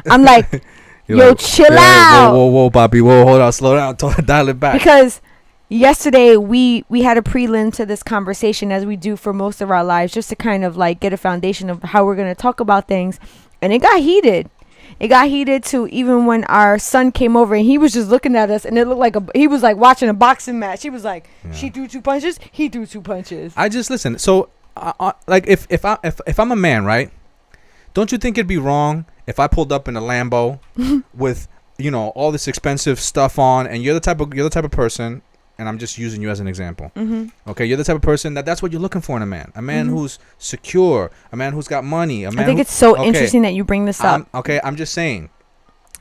I'm like, yo, chill out. Whoa, Bobby, whoa, hold on, slow down, dial it back. Because yesterday we had a prelim to this conversation, as we do for most of our lives, just to kind of like get a foundation of how we're going to talk about things. And it got heated. It got heated to even when our son came over and he was just looking at us, and it looked like he was like watching a boxing match. He was like, she threw 2 punches, he threw 2 punches. I just listen. So, like, if I'm a man, right? Don't you think it'd be wrong if I pulled up in a Lambo with all this expensive stuff on, and you're the type of person, and I'm just using you as an example. Okay, you're the type of person that's what you're looking for in a man. A man who's secure, a man who's got money. A man. I think it's so interesting that you bring this up. I'm just saying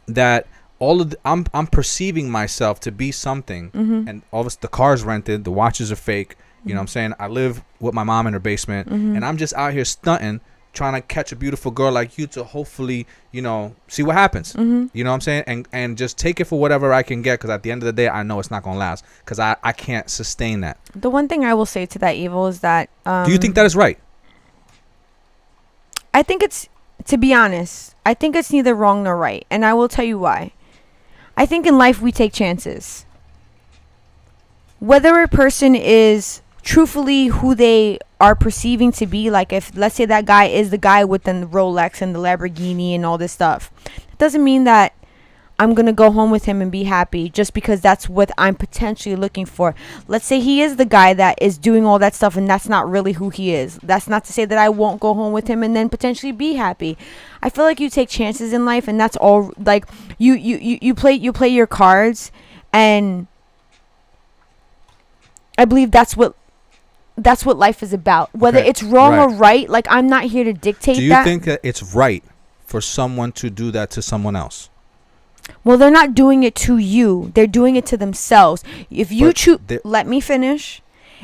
that I'm perceiving myself to be something, and all this, the car's rented, the watches are fake. You know what I'm saying? I live with my mom in her basement, and I'm just out here stunting, trying to catch a beautiful girl like you to hopefully, see what happens. You know what I'm saying? And just take it for whatever I can get, because at the end of the day, I know it's not going to last, because I can't sustain that. The one thing I will say to that, Evil, is that... do you think that is right? I think it's, to be honest, I think it's neither wrong nor right. And I will tell you why. I think in life we take chances. Whether a person is truthfully who they are perceiving to be, like if let's say that guy is the guy with the Rolex and the Lamborghini and all this stuff, it doesn't mean that I'm gonna go home with him and be happy just because that's what I'm potentially looking for. Let's say he is the guy that is doing all that stuff and that's not really who he is. That's not to say that I won't go home with him and then potentially be happy. I feel like you take chances in life, and that's all. Like you play your cards, and I believe that's what life is about. Whether it's wrong or right, like I'm not here to dictate that. Do you think that it's right for someone to do that to someone else? Well, they're not doing it to you. They're doing it to themselves. If you choose, let me finish.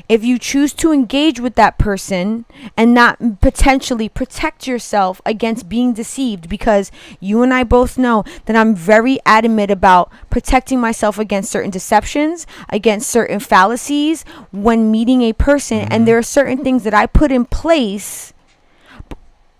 If you choose to engage with that person and not potentially protect yourself against being deceived, because you and I both know that I'm very adamant about protecting myself against certain deceptions, against certain fallacies when meeting a person. And there are certain things that I put in place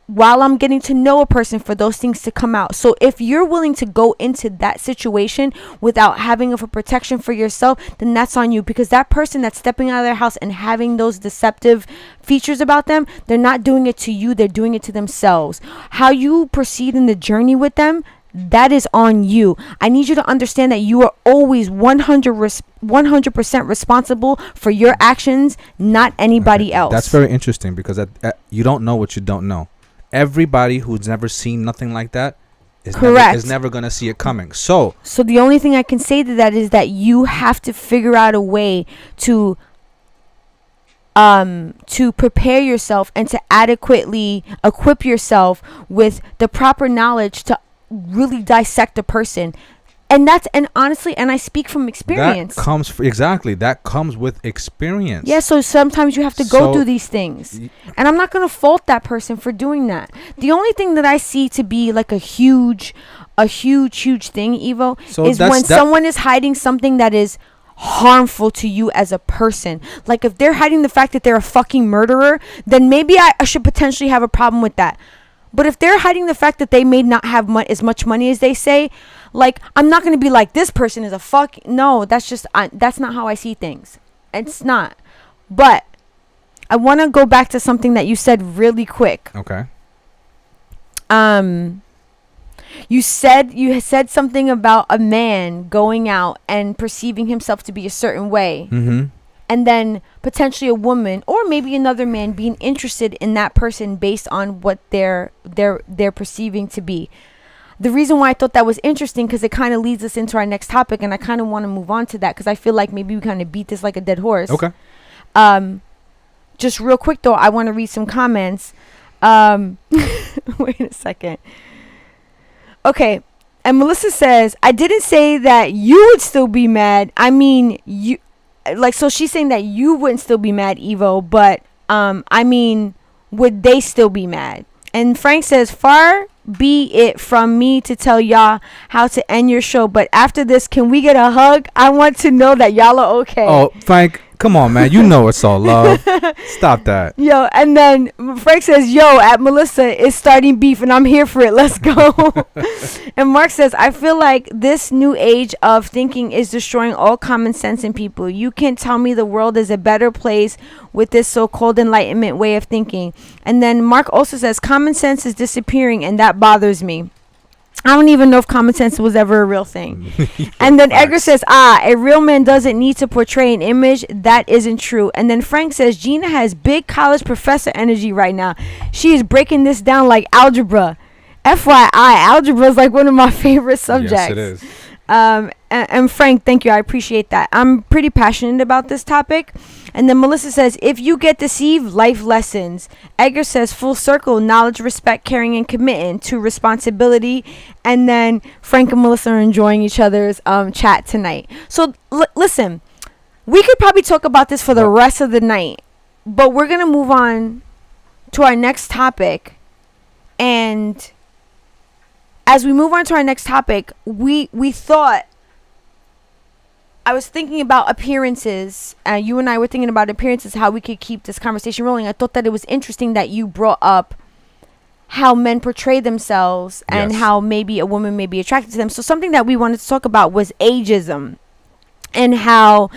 while I'm getting to know a person for those things to come out. So if you're willing to go into that situation without having a protection for yourself, then that's on you, because that person that's stepping out of their house and having those deceptive features about them, they're not doing it to you, they're doing it to themselves. How you proceed in the journey with them, that is on you. I need you to understand that you are always 100% responsible for your actions, not anybody else. That's very interesting, because you don't know what you don't know. Everybody who's never seen nothing like that is never going to see it coming. So the only thing I can say to that is that you have to figure out a way to prepare yourself and to adequately equip yourself with the proper knowledge to really dissect a person. And honestly, and I speak from experience. That comes with experience. Yeah, so sometimes you have to go through these things. And I'm not going to fault that person for doing that. The only thing that I see to be like a huge thing, Evo, is when someone is hiding something that is harmful to you as a person. Like if they're hiding the fact that they're a fucking murderer, then maybe I should potentially have a problem with that. But if they're hiding the fact that they may not have as much money as they say, like, I'm not going to be like, this person is a fuck. No, that's just, that's not how I see things. It's not. But I want to go back to something that you said really quick. Okay. You said something about a man going out and perceiving himself to be a certain way. Mm-hmm. And then potentially a woman or maybe another man being interested in that person based on what they're perceiving to be. The reason why I thought that was interesting, because it kind of leads us into our next topic, and I kind of want to move on to that because I feel like maybe we kind of beat this like a dead horse. Okay. Just real quick though, I want to read some comments. Wait a second. Okay. And Melissa says, I didn't say that you would still be mad. I mean, you, like, so she's saying that you wouldn't still be mad, Evo, but I mean, would they still be mad? And Frank says, far be it from me to tell y'all how to end your show, but after this, can we get a hug? I want to know that y'all are okay. Oh, Frank, come on, man. You know it's all love. Stop that. Yo, and then Frank says, yo, at Melissa is starting beef and I'm here for it. Let's go. And Mark says, I feel like this new age of thinking is destroying all common sense in people. You can't tell me the world is a better place with this so-called enlightenment way of thinking. And then Mark also says, common sense is disappearing and that bothers me. I don't even know if common sense was ever a real thing. And then Edgar says, a real man doesn't need to portray an image. That isn't true. And then Frank says, Gina has big college professor energy right now. She is breaking this down like algebra. FYI, algebra is like one of my favorite subjects. Yes, it is. And Frank, thank you. I appreciate that. I'm pretty passionate about this topic. And then Melissa says, if you get deceived, life lessons. Edgar says, full circle, knowledge, respect, caring, and committing to responsibility. And then Frank and Melissa are enjoying each other's chat tonight. So listen, we could probably talk about this for the rest of the night, but we're going to move on to our next topic. And as we move on to our next topic, we thought, I was thinking about appearances. You and I were thinking about appearances, how we could keep this conversation rolling. I thought that it was interesting that you brought up how men portray themselves and how maybe a woman may be attracted to them. So something that we wanted to talk about was ageism, and how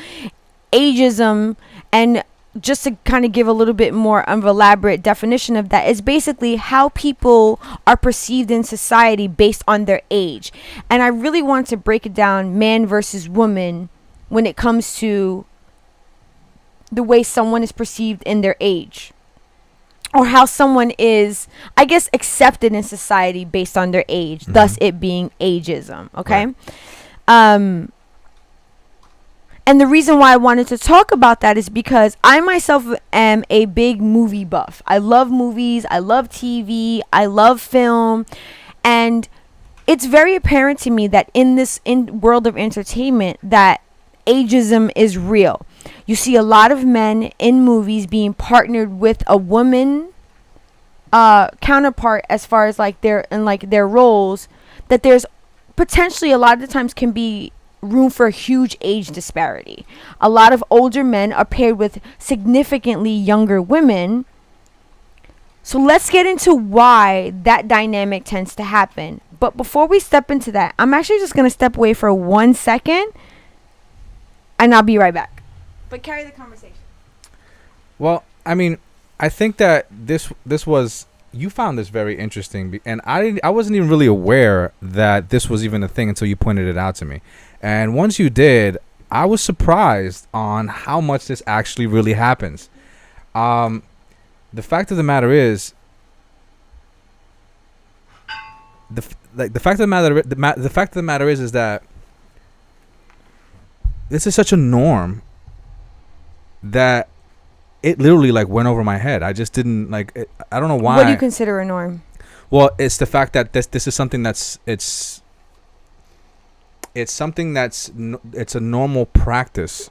ageism, and just to kind of give a little bit more of an elaborate definition of that, is basically how people are perceived in society based on their age. And I really want to break it down, man versus woman, when it comes to the way someone is perceived in their age, or how someone is, I guess, accepted in society based on their age, thus it being ageism. Okay. Right. And the reason why I wanted to talk about that is because I myself am a big movie buff. I love movies. I love TV. I love film. And it's very apparent to me that in this world of entertainment that ageism is real. You see a lot of men in movies being partnered with a woman counterpart as far as like their roles, that there's potentially a lot of the times can be room for a huge age disparity. A lot of older men are paired with significantly younger women. So let's get into why that dynamic tends to happen. But before we step into that, I'm actually just going to step away for 1 second and I'll be right back. But carry the conversation. Well, I mean, I think that this was, you found this very interesting, and I wasn't even really aware that this was even a thing until you pointed it out to me. And once you did, I was surprised on how much this actually really happens. The fact of the matter is, the fact of the matter is that this is such a norm that it literally like went over my head. I just didn't like it. I don't know why. What do you consider a norm? Well, it's the fact that this is something that's it's something that's it's a normal practice.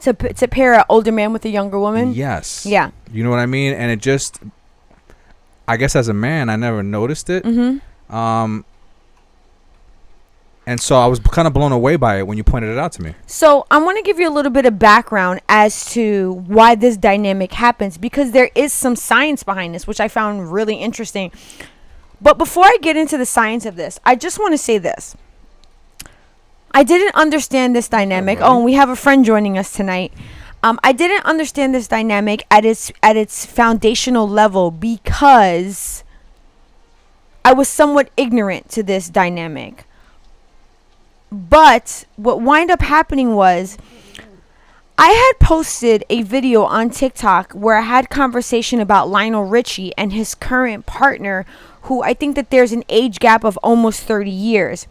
To pair an older man with a younger woman? Yes. Yeah. You know what I mean? And it just, I guess as a man, I never noticed it. Mm-hmm. And so I was kind of blown away by it when you pointed it out to me. So I want to give you a little bit of background as to why this dynamic happens, because there is some science behind this, which I found really interesting. But before I get into the science of this, I just want to say this. I didn't understand this dynamic. Oh, and we have a friend joining us tonight. I didn't understand this dynamic at its foundational level because I was somewhat ignorant to this dynamic. But what wound up happening was I had posted a video on TikTok where I had conversation about Lionel Richie and his current partner, who I think that there's an age gap of almost 30 years.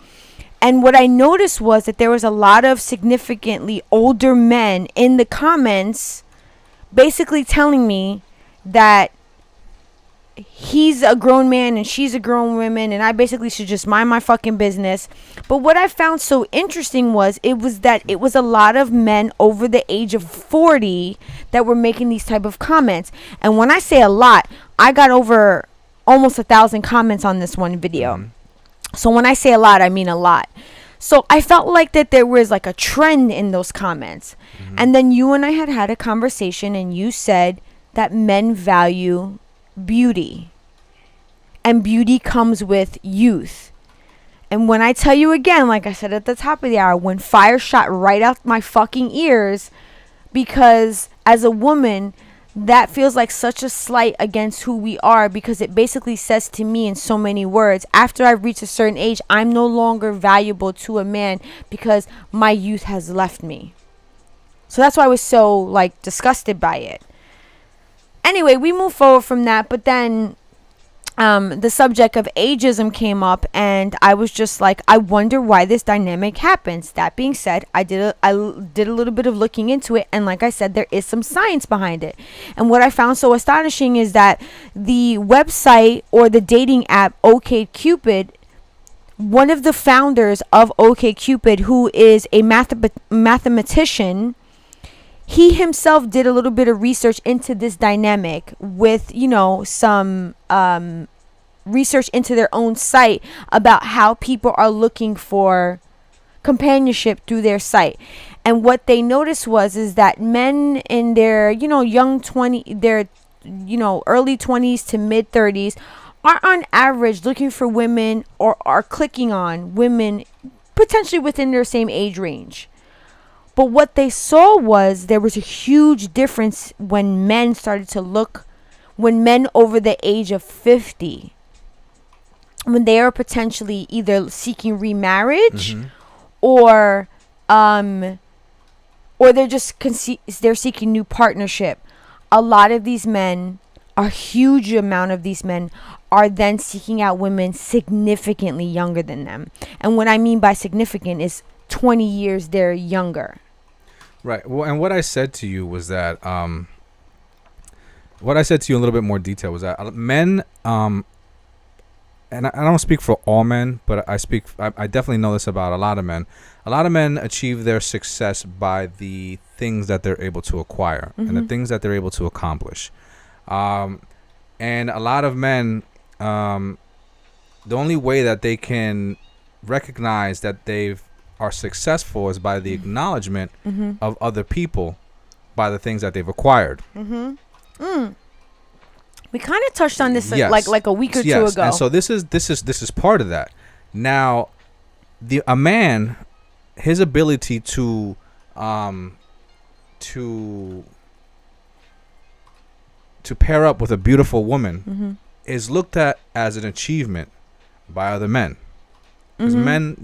And what I noticed was that there was a lot of significantly older men in the comments basically telling me that he's a grown man and she's a grown woman and I basically should just mind my fucking business. But what I found so interesting was it was a lot of men over the age of 40 that were making these type of comments. And when I say a lot, I got over almost 1,000 comments on this one video. Mm-hmm. So when I say a lot, I mean a lot. So I felt like that there was like a trend in those comments. Mm-hmm. And then you and I had a conversation and you said that men value beauty. And beauty comes with youth. And when I tell you again, like I said at the top of the hour, when fire shot right out my fucking ears, because as a woman, that feels like such a slight against who we are, because it basically says to me in so many words, after I reach a certain age, I'm no longer valuable to a man because my youth has left me. So that's why I was so like disgusted by it. Anyway, we move forward from that, but then the subject of ageism came up, and I was just like, I wonder why this dynamic happens. That being said, I did a little bit of looking into it, and like I said, there is some science behind it. And what I found so astonishing is that the website or the dating app OkCupid, one of the founders of OkCupid, who is a mathematician, he himself did a little bit of research into this dynamic with, some research into their own site about how people are looking for companionship through their site. And what they noticed is that men in their, early 20s to mid 30s are on average looking for women or are clicking on women potentially within their same age range. But what they saw was there was a huge difference when men over the age of 50, when they are potentially either seeking remarriage, mm-hmm. or they're just they're seeking new partnership. A lot of these men, a huge amount of these men, are then seeking out women significantly younger than them. And what I mean by significant is 20 years they're younger. Right. Well, and what I said to you was that, what I said to you in a little bit more detail was that men, and I don't speak for all men, but I definitely know this about a lot of men. A lot of men achieve their success by the things that they're able to acquire, mm-hmm. and the things that they're able to accomplish. And a lot of men, the only way that they can recognize that they are successful is by the acknowledgement, mm-hmm. of other people by the things that they've acquired. Mm-hmm. We kind of touched on this like a week or two ago. And so this is part of that. Now, a man, his ability to pair up with a beautiful woman, mm-hmm. is looked at as an achievement by other men. Because mm-hmm. men,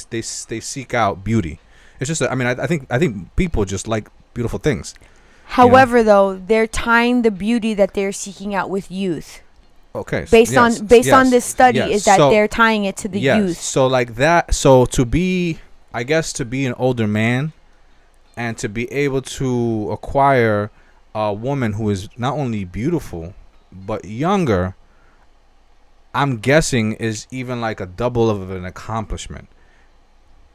they seek out beauty. It's just, I think people just like beautiful things. However, though, they're tying the beauty that they're seeking out with youth. Okay. Based on this study, is that they're tying it to the youth. So like that. So to be an older man, and to be able to acquire a woman who is not only beautiful but younger, I'm guessing is even like a double of an accomplishment.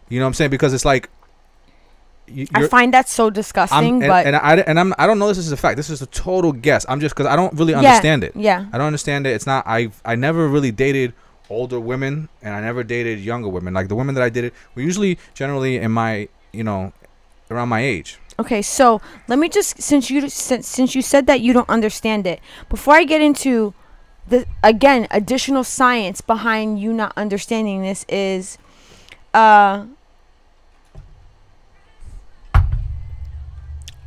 You know what I'm saying? Because it's like, I find that so disgusting. I don't know this is a fact. This is a total guess. I'm just, because I don't really understand it. Yeah. I don't understand it. It's not. I never really dated older women, and I never dated younger women. Like the women that I dated were usually generally in my, around my age. Okay, so let me just, since you said that you don't understand it, before I get into the again additional science behind you not understanding this is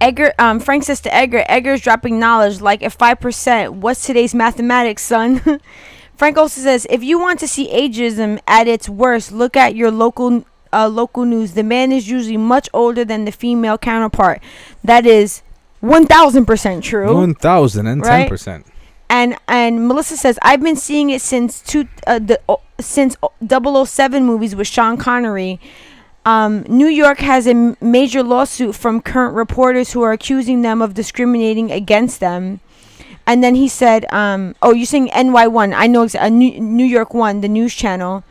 Edgar, Frank says to Edgar's dropping knowledge like at 5%. What's today's mathematics, son? Frank also says, if you want to see ageism at its worst, look at your local news. The man is usually much older than the female counterpart. That is 1,000% true. 1,010%. Right? And Melissa says, I've been seeing it since 007 movies with Sean Connery. New York has a major lawsuit from current reporters who are accusing them of discriminating against them. And then he said, oh, you're saying NY1. I know New York 1, the news channel.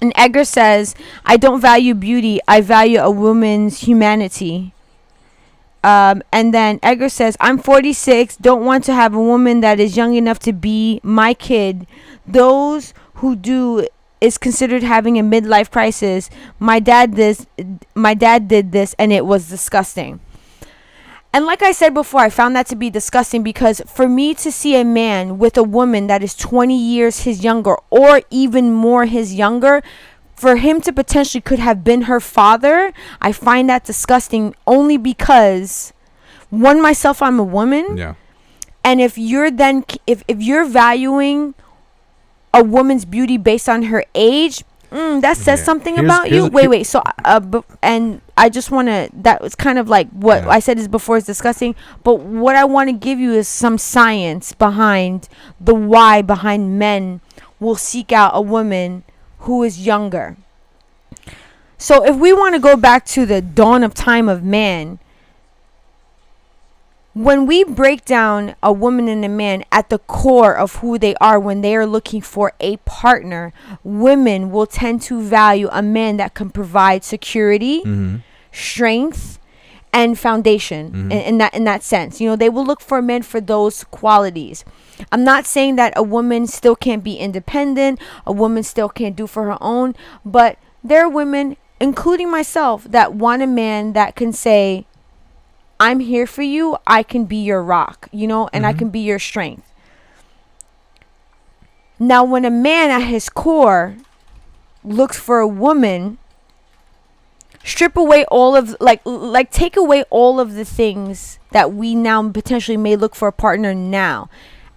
And Edgar says, I don't value beauty. I value a woman's humanity. And then Edgar says, I'm 46. Don't want to have a woman that is young enough to be my kid. Those who do is considered having a midlife crisis. My dad did this and it was disgusting. And like I said before, I found that to be disgusting because for me to see a man with a woman that is 20 years his younger or even more his younger, for him to potentially could have been her father, I find that disgusting only because, one, myself, I'm a woman. Yeah. And if you're then, if you're valuing a woman's beauty based on her age, that says something about you. Wait. So, and I just want to, that was kind of like what I said is before is disgusting. But what I want to give you is some science behind the why behind men will seek out a woman who is younger. So if we want to go back to the dawn of time of man, when we break down a woman and a man at the core of who they are when they are looking for a partner, women will tend to value a man that can provide security, strength, and foundation in that sense. You know, they will look for men for those qualities. I'm not saying that a woman still can't be independent, a woman still can't do for her own, but there are women, including myself, that want a man that can say, I'm here for you. I can be your rock, you know, and I can be your strength. Now, when a man at his core looks for a woman, strip away all of like take away all of the things that we now potentially may look for a partner now.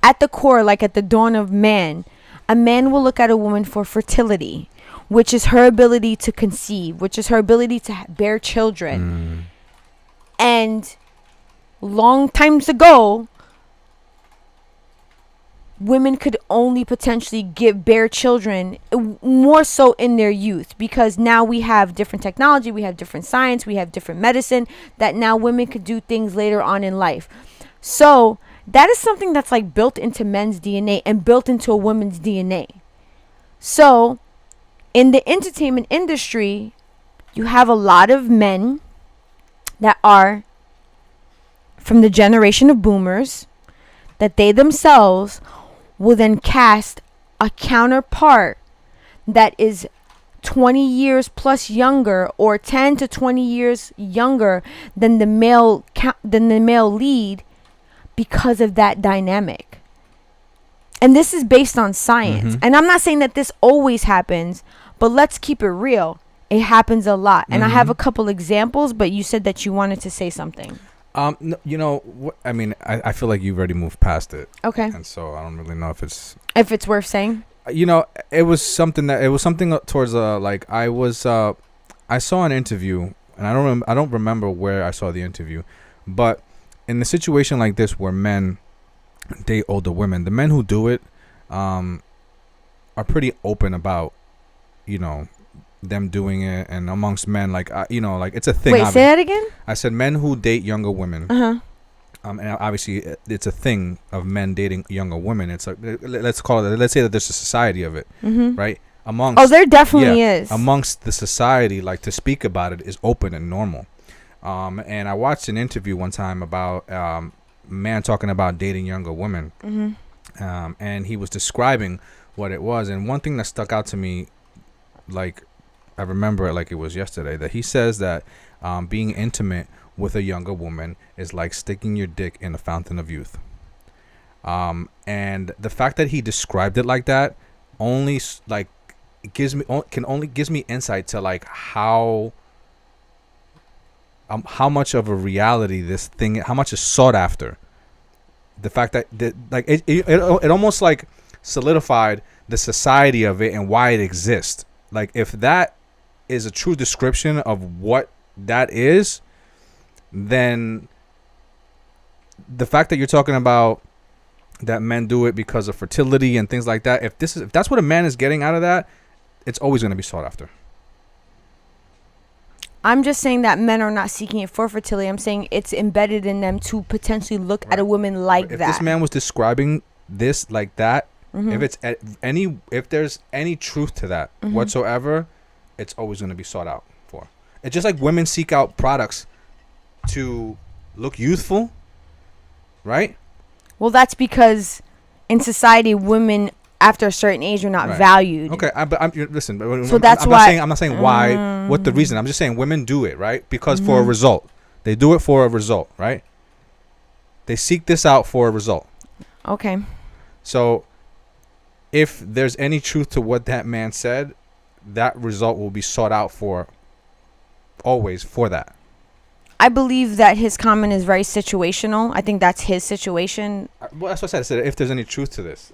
At the core, like at the dawn of man, a man will look at a woman for fertility, which is her ability to conceive, which is her ability to bear children. And long times ago, women could only potentially bear children more so in their youth, because now we have different technology, we have different science, we have different medicine that now women could do things later on in life. So that is something that's like built into men's DNA and built into a woman's DNA. So in the entertainment industry, you have a lot of men that are from the generation of boomers, that they themselves will then cast a counterpart that is 20 years plus younger or 10 to 20 years younger than the male lead because of that dynamic. And this is based on science. And I'm not saying that this always happens, but let's keep it real. It happens a lot. And I have a couple examples, but you said that you wanted to say something. No, you know, I mean, I feel like you've already moved past it. Okay. And so I don't really know if it's worth saying. You know, it was something towards like I saw an interview, and I don't remember where I saw the interview, but in a situation like this where men date older women, the men who do it are pretty open about, you know, them doing it, and amongst men, like you know, like it's a thing. Wait, say that again. I said men who date younger women. And obviously it's a thing of men dating younger women. It's like, let's say that there's a society of it, right? There definitely is. Amongst the society, like to speak about it is open and normal. And I watched an interview one time about a man talking about dating younger women, and he was describing what it was. And one thing that stuck out to me, like I remember it like it was yesterday, that he says that being intimate with a younger woman is like sticking your dick in a fountain of youth. And the fact that he described it like that only like gives me insight to like how much of a reality this thing, how much is sought after. The fact that like it almost like solidified the society of it and why it exists. Like if that is a true description of what that is, then the fact that you're talking about that men do it because of fertility and things like that, if that's what a man is getting out of that, it's always going to be sought after. I'm just saying that men are not seeking it for fertility. I'm saying it's embedded in them to potentially look at a woman like if that. If this man was describing this like that, mm-hmm. if there's any truth to that mm-hmm. whatsoever, it's always going to be sought out for. It's just like women seek out products to look youthful, right? Well, that's because in society, women after a certain age are not valued. Okay, listen. So that's why I'm not saying why. What the reason? I'm just saying women do it, right? Because for a result, they do it for a result, right? They seek this out for a result. Okay. So, if there's any truth to what that man said, that result will be sought out for. Always for that. I believe that his comment is very situational. I think that's his situation. Well, that's what I said. If there's any truth to this,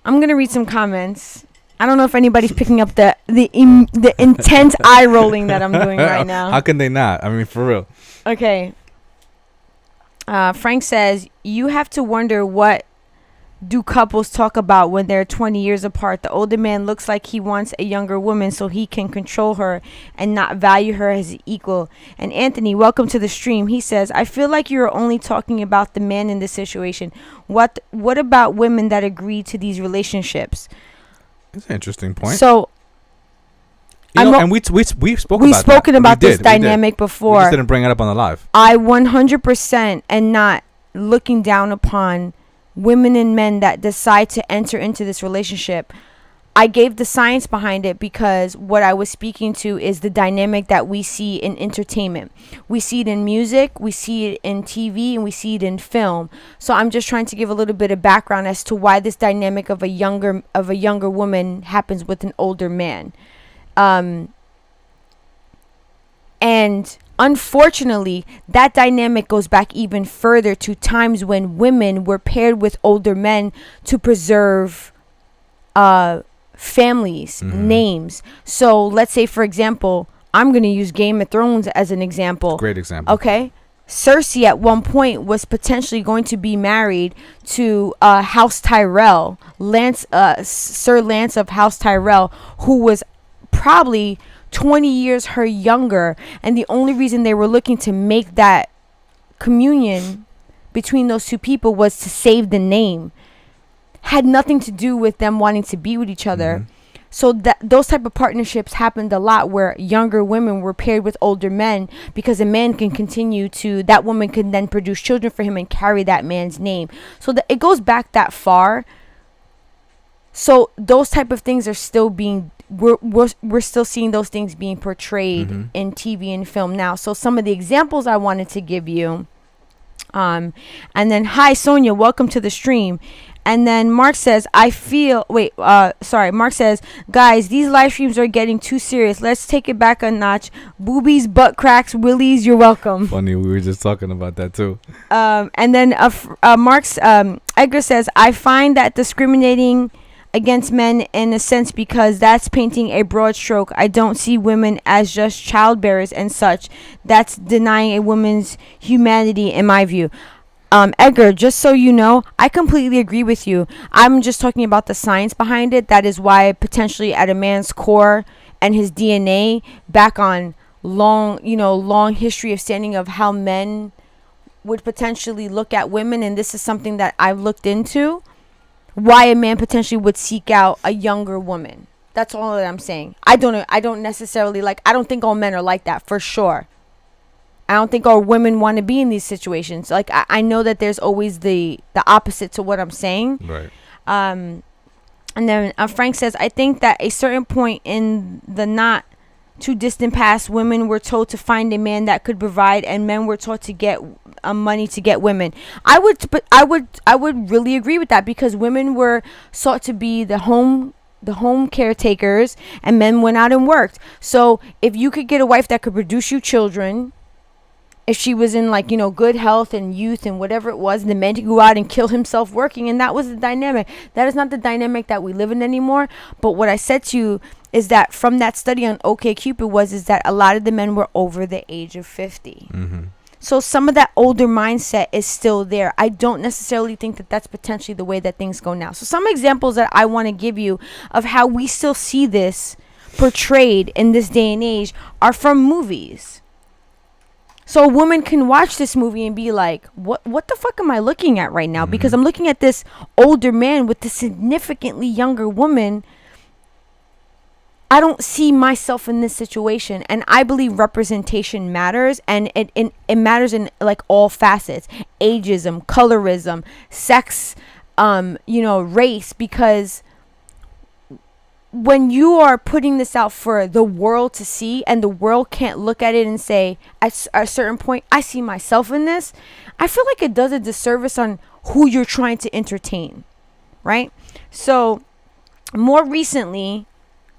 I'm gonna read some comments. I don't know if anybody's picking up the intense eye rolling that I'm doing right now. How can they not? I mean, for real. Okay. Frank says you have to wonder what do couples talk about when they're 20 years apart. The older man looks like he wants a younger woman so he can control her and not value her as equal. And Anthony, welcome to the stream. He says, I feel like you're only talking about the man in this situation. What about women that agree to these relationships? That's an interesting point. So, and we've spoken about this dynamic before. We just didn't bring it up on the live. I 100% am not looking down upon women and men that decide to enter into this relationship. I gave the science behind it because what I was speaking to is the dynamic that we see in entertainment. We see it in music, we see it in TV, and we see it in film. So I'm just trying to give a little bit of background as to why this dynamic of a younger woman happens with an older man. And unfortunately, that dynamic goes back even further to times when women were paired with older men to preserve families, names. So let's say, for example, I'm going to use Game of Thrones as an example. Great example. Okay. Cersei at one point was potentially going to be married to House Tyrell, Sir Lance of House Tyrell, who was probably 20 years her younger, and the only reason they were looking to make that communion between those two people was to save the name. Had nothing to do with them wanting to be with each other. So those type of partnerships happened a lot where younger women were paired with older men because a man can continue to, that woman can then produce children for him and carry that man's name. So it goes back that far. So those type of things are still being, we're still seeing those things being portrayed in TV and film now. So some of the examples I wanted to give you, and then hi Sonia, welcome to the stream. And then Mark says, Mark says, guys, these live streams are getting too serious. Let's take it back a notch. Boobies, butt cracks, willies, you're welcome. Funny, we were just talking about that too. And then Edgar says, I find that discriminating against men in a sense because that's painting a broad stroke. I don't see women as just childbearers and such. That's denying a woman's humanity in my view. Edgar, just so you know, I completely agree with you. I'm just talking about the science behind it. That is why potentially at a man's core and his DNA, back on long history of standing of how men would potentially look at women, and this is something that I've looked into, why a man potentially would seek out a younger woman. That's all that I'm saying. I don't necessarily I don't think all men are like that, for sure. I don't think all women want to be in these situations. I know that there's always the opposite to what I'm saying. Right. And then Frank says, I think that a certain point in the not too distant past, women were told to find a man that could provide, and men were taught to get money to get women. I would really agree with that, because women were sought to be the home caretakers, and men went out and worked. So if you could get a wife that could produce you children, if she was in like, good health and youth and whatever it was, the man could go out and kill himself working, and that was the dynamic. That is not the dynamic that we live in anymore. But what I said to you is that from that study on OkCupid is that a lot of the men were over the age of 50. Mm-hmm. So some of that older mindset is still there. I don't necessarily think that that's potentially the way that things go now. So some examples that I want to give you of how we still see this portrayed in this day and age are from movies. So a woman can watch this movie and be like, what the fuck am I looking at right now? Mm-hmm. Because I'm looking at this older man with this significantly younger woman. I don't see myself in this situation. And I believe representation matters. And it matters in like all facets. Ageism, colorism, sex, race. Because when you are putting this out for the world to see, and the world can't look at it and say, at a certain point, I see myself in this, I feel like it does a disservice on who you're trying to entertain, right? So more recently,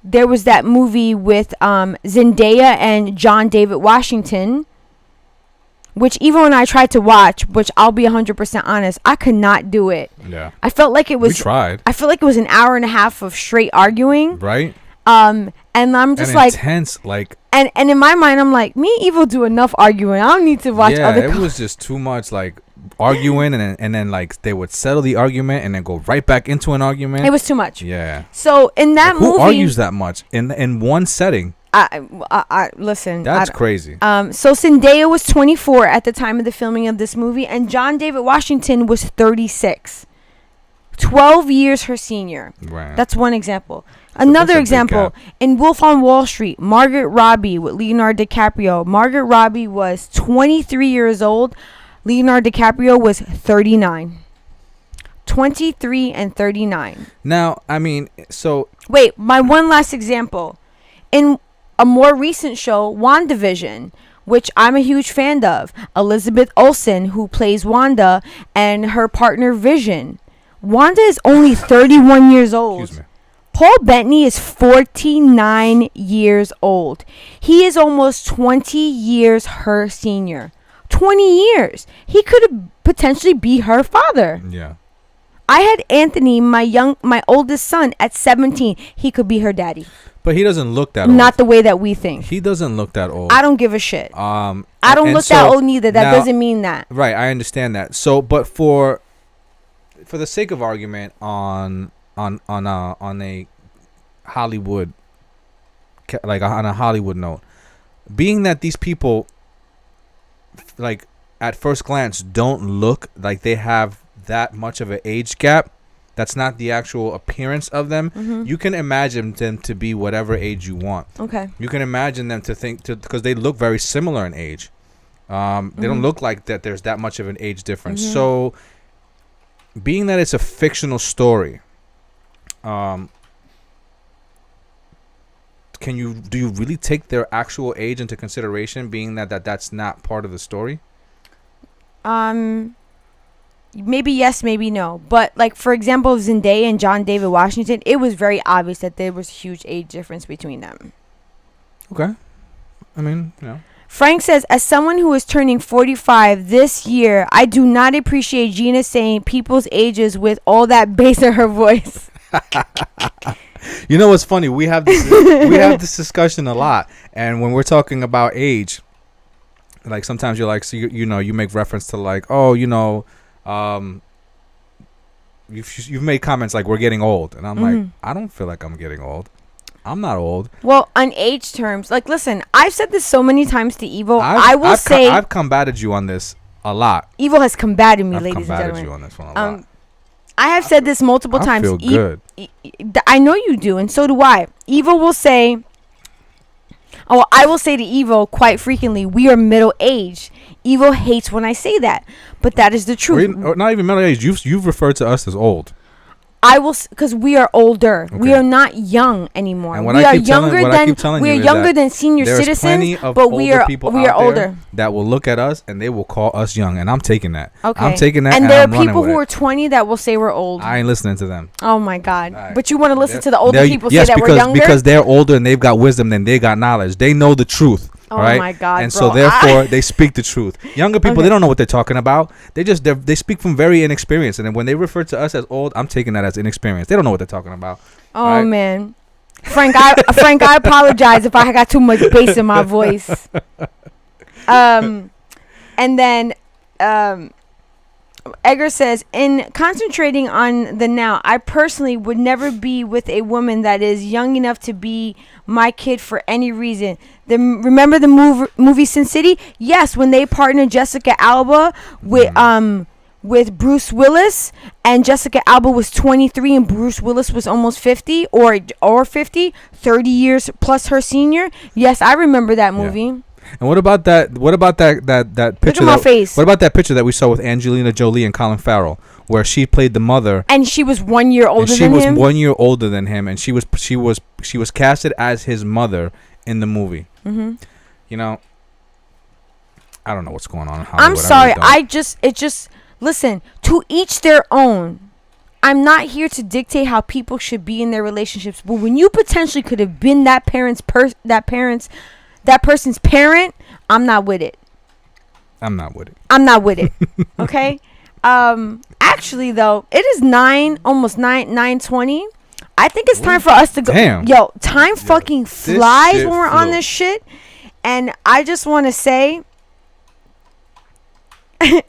there was that movie with Zendaya and John David Washington, which even when I tried to watch, which I'll be 100% honest, I could not do it. Yeah. I felt like it was... We tried. I feel like it was an hour and a half of straight arguing. Right. And I'm just and like... intense, like... And in my mind, I'm like, me and Evil do enough arguing. I don't need to watch other... Yeah, it was just too much, like, arguing, and then, like, they would settle the argument and then go right back into an argument. It was too much. Yeah. So, in that like, movie... Who argues that much in one setting? I listen. That's crazy. So Zendaya was 24 at the time of the filming of this movie, and John David Washington was 36. 12 years her senior. Right. That's one example. Another example, in Wolf on Wall Street, Margaret Robbie with Leonardo DiCaprio. Margaret Robbie was 23 years old. Leonardo DiCaprio was 39. 23 and 39. Now, I mean, so... Wait, my one last example. In a more recent show, WandaVision, which I'm a huge fan of, Elizabeth Olsen, who plays Wanda, and her partner Vision. Wanda is only 31 years old. Excuse me. Paul Bettany is 49 years old. He is almost 20 years her senior. 20 years. He could potentially be her father. Yeah. I had Anthony, my oldest son, at 17. He could be her daddy. But he doesn't look that old. Not the way that we think. He doesn't look that old. I don't give a shit. I don't look so that old neither. That now, doesn't mean that. Right, I understand that. So, but for the sake of argument, on a Hollywood, like on a Hollywood note, being that these people, like at first glance, don't look like they have that much of an age gap. That's not the actual appearance of them. Mm-hmm. You can imagine them to be whatever age you want. Okay. You can imagine them because they look very similar in age. They don't look like that there's that much of an age difference. Mm-hmm. So, being that it's a fictional story, do you really take their actual age into consideration, being that that's not part of the story? Maybe yes, maybe no. But like, for example, Zendaya and John David Washington, it was very obvious that there was a huge age difference between them. Okay. I mean, yeah. Frank says, as someone who is turning 45 this year, I do not appreciate Gina saying people's ages with all that bass in her voice. You know what's funny? We have this discussion a lot, and when we're talking about age, like sometimes you're like, so you make reference to like, oh, you've made comments like we're getting old, and I'm like, I don't feel like I'm getting old. I'm not old. Well, on age terms, like, listen, I've said this so many times to Evo. I've combated you on this a lot. Evo has combated me, ladies and gentlemen. Combated you on this one a lot. I have said this multiple times. I feel good. I know you do, and so do I. Evo will say, I will say to Evo quite frequently, we are middle-aged. Evo hates when I say that, but that is the truth. Not even middle-aged. You've referred to us as old. I will, because we are older. Okay. We are not young anymore. And what We I are keep telling- younger what I than keep telling we are you is younger that than senior there's citizens, plenty of but we older are people we out are there older. that will look at us and they will call us young, and I'm taking that. Okay. I'm taking that, And there I'm are running people with who it. are 20 that will say we're old. I ain't listening to them. Oh my God! All right. But you want to listen They're- to the older they're- people yes, say that because, we're younger? because they're older and they've got wisdom and they got knowledge. They know the truth. Oh right? my God, and bro. so therefore they speak the truth. Younger people, they don't know what they're talking about. They speak from very inexperience, and then when they refer to us as old, I'm taking that as inexperience. They don't know what they're talking about. Oh right? man, Frank, I apologize if I got too much bass in my voice. And then Edgar says, in concentrating on the now, I personally would never be with a woman that is young enough to be my kid for any reason. Remember the movie Sin City? Yes, when they partnered Jessica Alba with Bruce Willis, and Jessica Alba was 23 and Bruce Willis was almost 50 or 50, 30 years plus her senior. Yes, I remember that movie. Yeah. And what about that picture? Look at my face. What about that picture that we saw with Angelina Jolie and Colin Farrell, where she played the mother, and she was 1 year older than him? She was 1 year older than him, and she was casted as his mother in the movie. Mm-hmm. You know, I don't know what's going on in Hollywood. I'm sorry. Listen, to each their own. I'm not here to dictate how people should be in their relationships, but when you potentially could have been that person's parent, I'm not with it. I'm not with it. Okay? Actually though, it is almost 9:20. I think it's time for us to go. Damn. Yo, time fucking flies when we're on this shit. And I just want to say,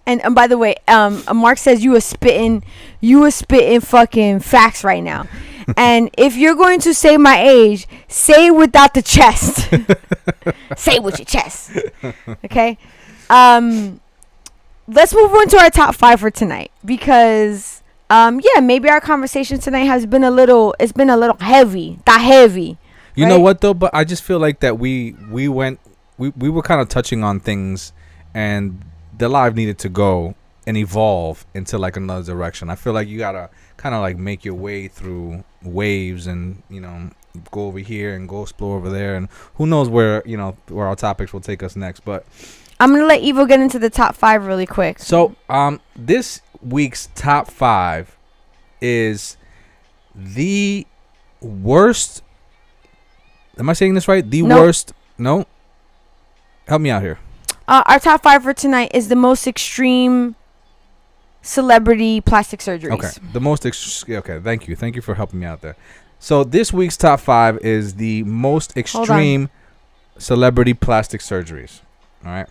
and by the way, Mark says you were spitting fucking facts right now. And if you're going to say my age, say it without the chest. Say it with your chest. Okay? Let's move on to our top 5 for tonight, because maybe our conversation tonight has been a little heavy. That heavy. You know what though? But I just feel like that we were kind of touching on things, and the live needed to go and evolve into like another direction. I feel like you gotta kind of like make your way through waves, and go over here and go explore over there, and who knows where our topics will take us next. But I'm gonna let Evo get into the top 5 really quick. So this week's top 5 is the worst. Am I saying this right? Worst. No. Help me out here. Our top 5 for tonight is the most extreme celebrity plastic surgeries. Okay. The most okay. Thank you for helping me out there. So this week's top 5 is the most extreme celebrity plastic surgeries. All right.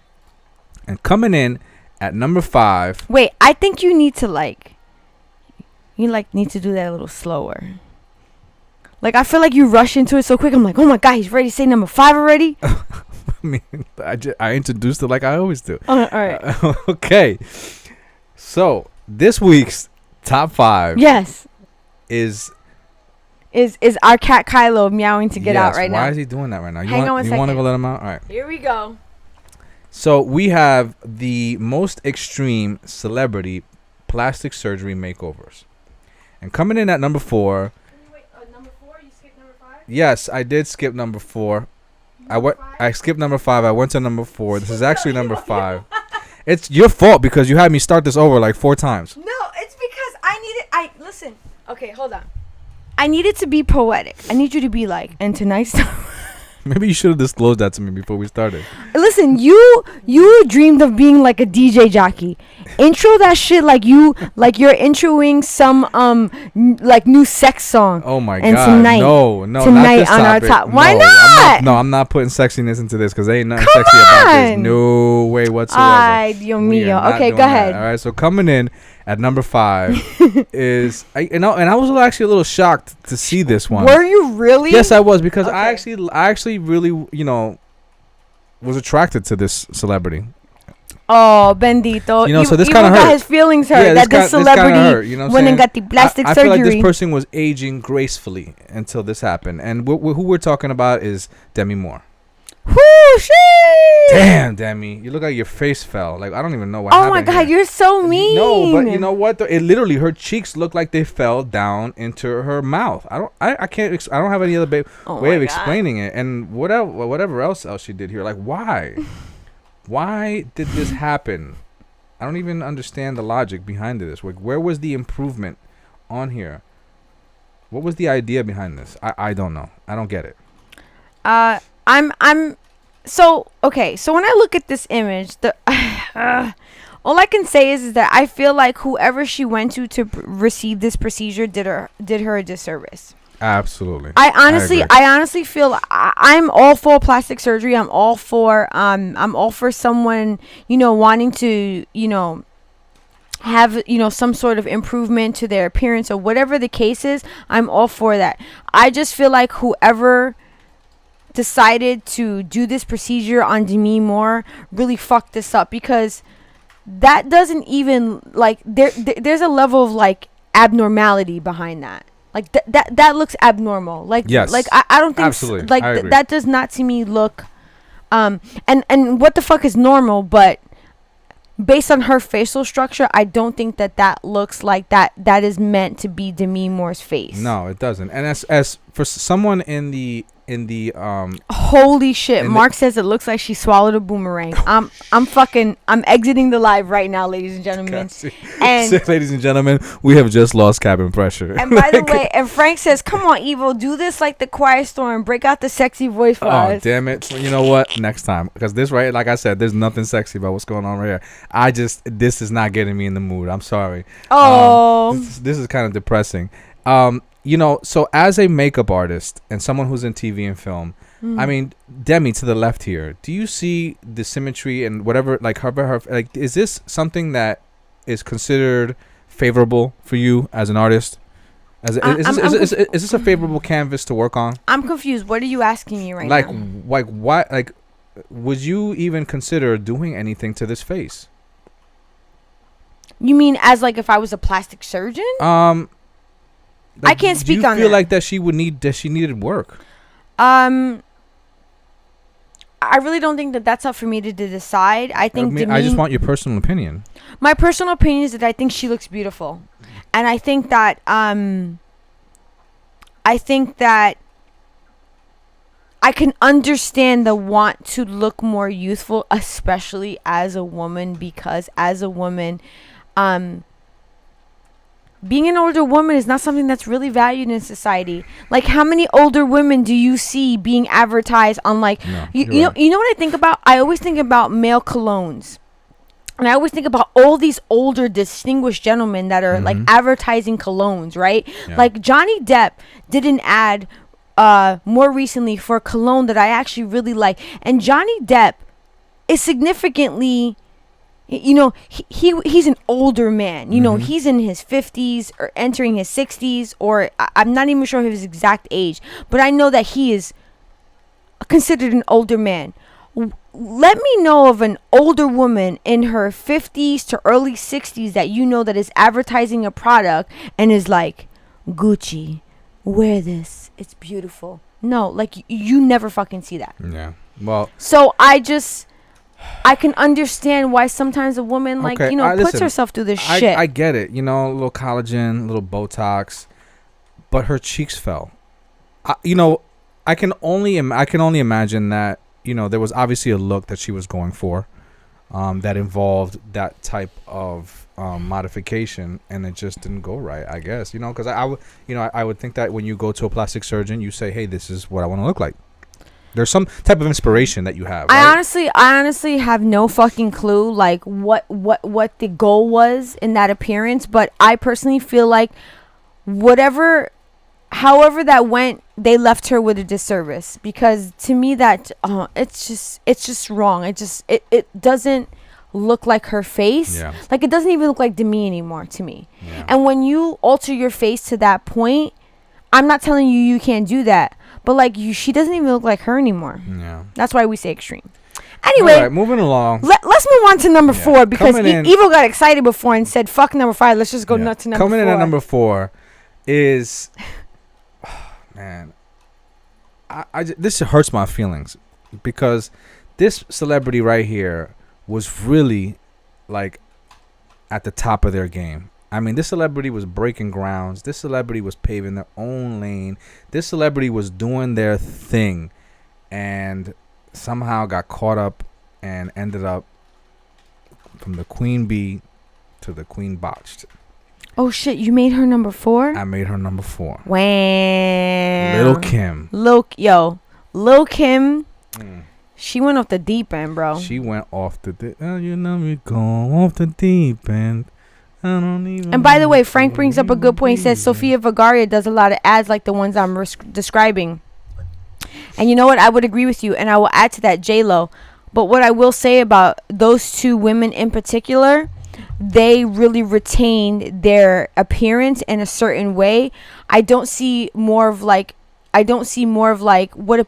And coming in at number 5. Wait, I think you need to need to do that a little slower. Like, I feel like you rush into it so quick. I'm like, oh my God, he's ready to say number 5 already. I mean, I introduced it like I always do. All right. Okay. So this week's top 5. Yes. Is our cat Kylo meowing to get out right now? Why is he doing that right now? Hang on one second. You want to go let him out? All right. Here we go. So we have the most extreme celebrity plastic surgery makeovers, and coming in at number 4. Wait, number 4? You skipped number 5? Yes, I did skip number 4. I skipped number 5. I went to number 4. This is actually number 5. It's your fault because you had me start this over like 4 times. No, it's because listen. Okay, hold on. I need it to be poetic. I need you to be like, and tonight's Maybe you should have disclosed that to me before we started. Listen, you dreamed of being like a DJ jockey. Intro that shit like you're introing some like new sex song. Oh my and God! Tonight not this on topic. our top. Why not? not? I'm not putting sexiness into this because there ain't nothing Come sexy about this. on. No way whatsoever. Ay, Dios mío. Okay, go ahead. All right, so coming in at number 5 is and I was actually a little shocked to see this one. Were you really? Yes, I was, because Okay. I actually really was attracted to this celebrity. Oh, bendito. So this kind of hurt. Got his feelings hurt that this celebrity hurt, went and got the plastic I surgery. feel like this person was aging gracefully until this happened, and who we're talking about is Demi Moore. Whoo, Damn, Demi, you look like your face fell. Like I don't even know what Oh happened. my God, here. you're so mean. No, but you know what? Though? It literally, her cheeks look like they fell down into her mouth. I can't. I don't have any other way of explaining it. And whatever else she did here. Like why? Why did this happen? I don't even understand the logic behind this. Like where was the improvement on here? What was the idea behind this? I don't know. I don't get it. So okay, so when I look at this image, all I can say is that I feel like whoever she went to receive this procedure did her a disservice. Absolutely. I honestly feel I'm all for plastic surgery. I'm all for someone, wanting to, have, some sort of improvement to their appearance or whatever the case is. I'm all for that. I just feel like whoever decided to do this procedure on Demi Moore really fucked this up, because that doesn't even like there's a level of like abnormality behind that. Like that looks abnormal. Like yes, like I don't think absolutely. Like that does not to me look and what the fuck is normal, but based on her facial structure, I don't think that looks like that is meant to be Demi Moore's face. No, it doesn't. And as for someone in the holy shit, Mark says it looks like she swallowed a boomerang. I'm exiting the live right now, ladies and gentlemen. And ladies and gentlemen, we have just lost cabin pressure. And by the way, and Frank says, come on, Evo, do this like the Quiet Storm, break out the sexy voice for us. Oh damn it. You know what, next time, because this right, like I said, there's nothing sexy about what's going on right here. This is not getting me in the mood. I'm sorry. This is kind of depressing. So as a makeup artist and someone who's in TV and film, I mean, Demi to the left here, do you see the symmetry and whatever, like her like, is this something that is considered favorable for you as an artist? Is this a favorable canvas to work on? I'm confused. What are you asking me right now? Like what? Like, would you even consider doing anything to this face? You mean as like if I was a plastic surgeon? Like, I can't speak on that. Do you feel like that she needed work? I really don't think that's up for me to decide. I think I just want your personal opinion. My personal opinion is that I think she looks beautiful, and I think that I can understand the want to look more youthful, especially as a woman, because as a woman, being an older woman is not something that's really valued in society. Like, how many older women do you see being advertised on, like, you know what I think about? I always think about male colognes. And I always think about all these older distinguished gentlemen that are like advertising colognes, right? Yeah. Like Johnny Depp did an ad more recently for a cologne that I actually really like. And Johnny Depp is significantly, he's an older man. He's in his 50s or entering his 60s, or I'm not even sure his exact age, but I know that he is considered an older man. Let me know of an older woman in her 50s to early 60s that that is advertising a product and is like, Gucci, wear this, it's beautiful. No, like, you never fucking see that. Yeah. Well, so I can understand why sometimes a woman puts herself through this shit. I get it. A little collagen, a little Botox, but her cheeks fell. I can only imagine that, there was obviously a look that she was going for, that involved that type of modification, and it just didn't go right, I guess. Because I would think that when you go to a plastic surgeon, you say, hey, this is what I want to look like. There's some type of inspiration that you have, right? I honestly have no fucking clue, like, what the goal was in that appearance, but I personally feel like however that went, they left her with a disservice, because to me that it's just wrong. It doesn't look like her face. Yeah. Like, it doesn't even look like Demi anymore to me. Yeah. And when you alter your face to that point, I'm not telling you can't do that, but like, she doesn't even look like her anymore. Yeah. That's why we say extreme. Anyway, all right, moving along. Let's move on to number 4, because Evo got excited before and said, fuck number 5. Let's just go nuts to number 4. Coming in at number 4 is, man, this hurts my feelings, because this celebrity right here was really like at the top of their game. I mean, this celebrity was breaking grounds. This celebrity was paving their own lane. This celebrity was doing their thing, and somehow got caught up and ended up from the queen bee to the queen botched. Oh shit! You made her number 4. I made her number 4. Wow. Lil' Kim. Lil Kim. She went off the deep end, bro. She went off the you know me go off the deep end. I don't even. And by the way, Frank brings up a good point. He says Sofia Vergara does a lot of ads like the ones I'm describing. And you know what? I would agree with you, and I will add to that J-Lo. But what I will say about those two women in particular, they really retained their appearance in a certain way. I don't see more of like what a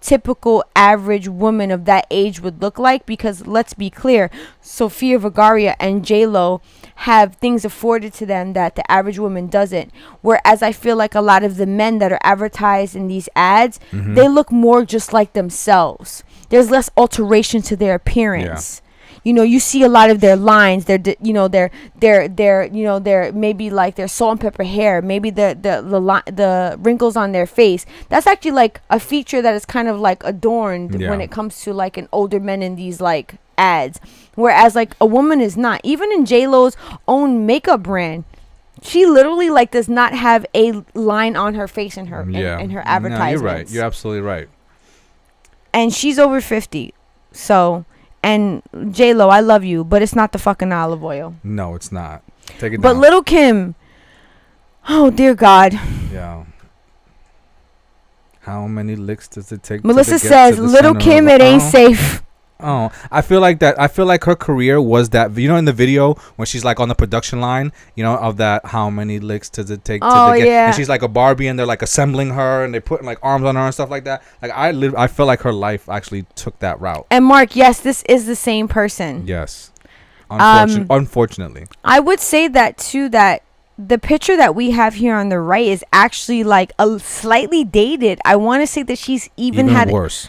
typical average woman of that age would look like, because let's be clear, Sofia Vergara and J-Lo have things afforded to them that the average woman doesn't. Whereas I feel like a lot of the men that are advertised in these ads, they look more just like themselves. There's less alteration to their appearance. You know, you see a lot of their lines. They're maybe like their salt and pepper hair, maybe the wrinkles on their face. That's actually like a feature that is kind of like adorned when it comes to like an older men in these like ads. Whereas like a woman is not. Even in J-Lo's own makeup brand, she literally like does not have a line on her face in her in her advertisements. No, you're right. You're absolutely right. And she's over 50, so. And J-Lo, I love you, but it's not the fucking olive oil. No, it's not. Take it but down. Lil' Kim, oh dear God. Yeah. How many licks does it take? Melissa says, Lil' Kim, it ain't safe. Oh, I feel like her career was that, you know, in the video when she's like on the production line, you know, of that, how many licks does it take to get, and she's like a Barbie and they're like assembling her and they're putting like arms on her and stuff like that. Like I feel like her life actually took that route. And Mark, yes, this is the same person. Yes. Unfortunately. I would say that too, that the picture that we have here on the right is actually like a slightly dated. I want to say that she's even had worse.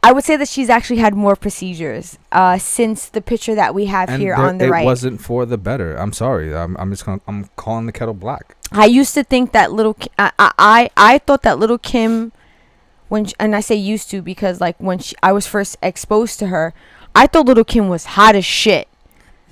I would say that she's actually had more procedures since the picture that we have here on the right. It wasn't for the better. I'm sorry. I'm calling the kettle black. I used to think that I thought that Lil' Kim, and I say used to because like when I was first exposed to her, I thought Lil' Kim was hot as shit.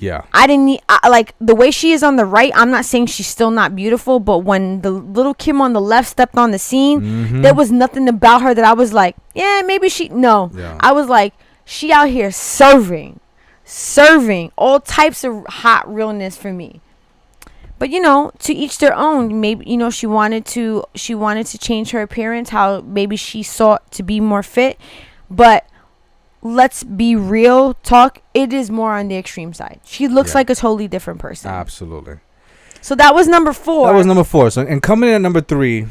Yeah. I didn't need like the way she is on the right. I'm not saying she's still not beautiful, but when the Lil' Kim on the left stepped on the scene, there was nothing about her that I was like, yeah, maybe she. No, I was like, she out here serving all types of hot realness for me. But you know, to each their own. Maybe, you know, she wanted to change her appearance. How maybe she sought to be more fit, but. Let's be real talk, it is more on the extreme side. She looks like a totally different person. Absolutely. So that was number 4. So, and coming in at number 3,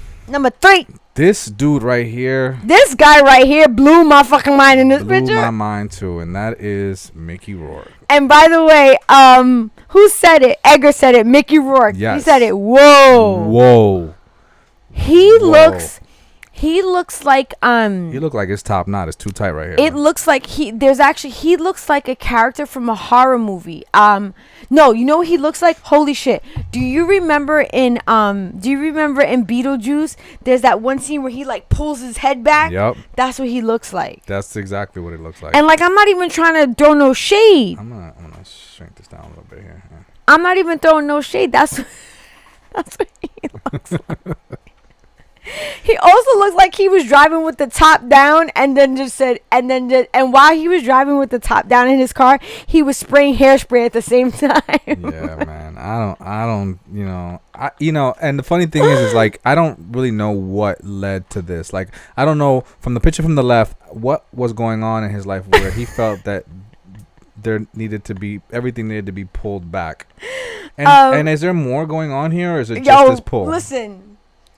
this dude right here, this guy right here blew my fucking mind in this picture. Blew my mind too, and that is Mickey Rourke. And by the way, who said it? Edgar said it. Mickey Rourke. Yes. He said it. Whoa. He looks like he looked like his top knot is too tight right here. It looks like he looks like a character from a horror movie. No, you know what he looks like? Holy shit. Do you remember in Beetlejuice, there's that one scene where he like pulls his head back? Yep. That's what he looks like. That's exactly what it looks like. And like, I'm not even trying to throw no shade. I'm gonna shrink this down a little bit here. Yeah. I'm not even throwing no shade. That's what he looks like. He also looks like he was driving with the top down and while he was driving with the top down in his car, he was spraying hairspray at the same time. Yeah, man. I don't, and the funny thing is like, I don't really know what led to this. Like, I don't know from the picture from the left, what was going on in his life where he felt that everything needed to be pulled back. And is there more going on here, or is it just this pull? Listen.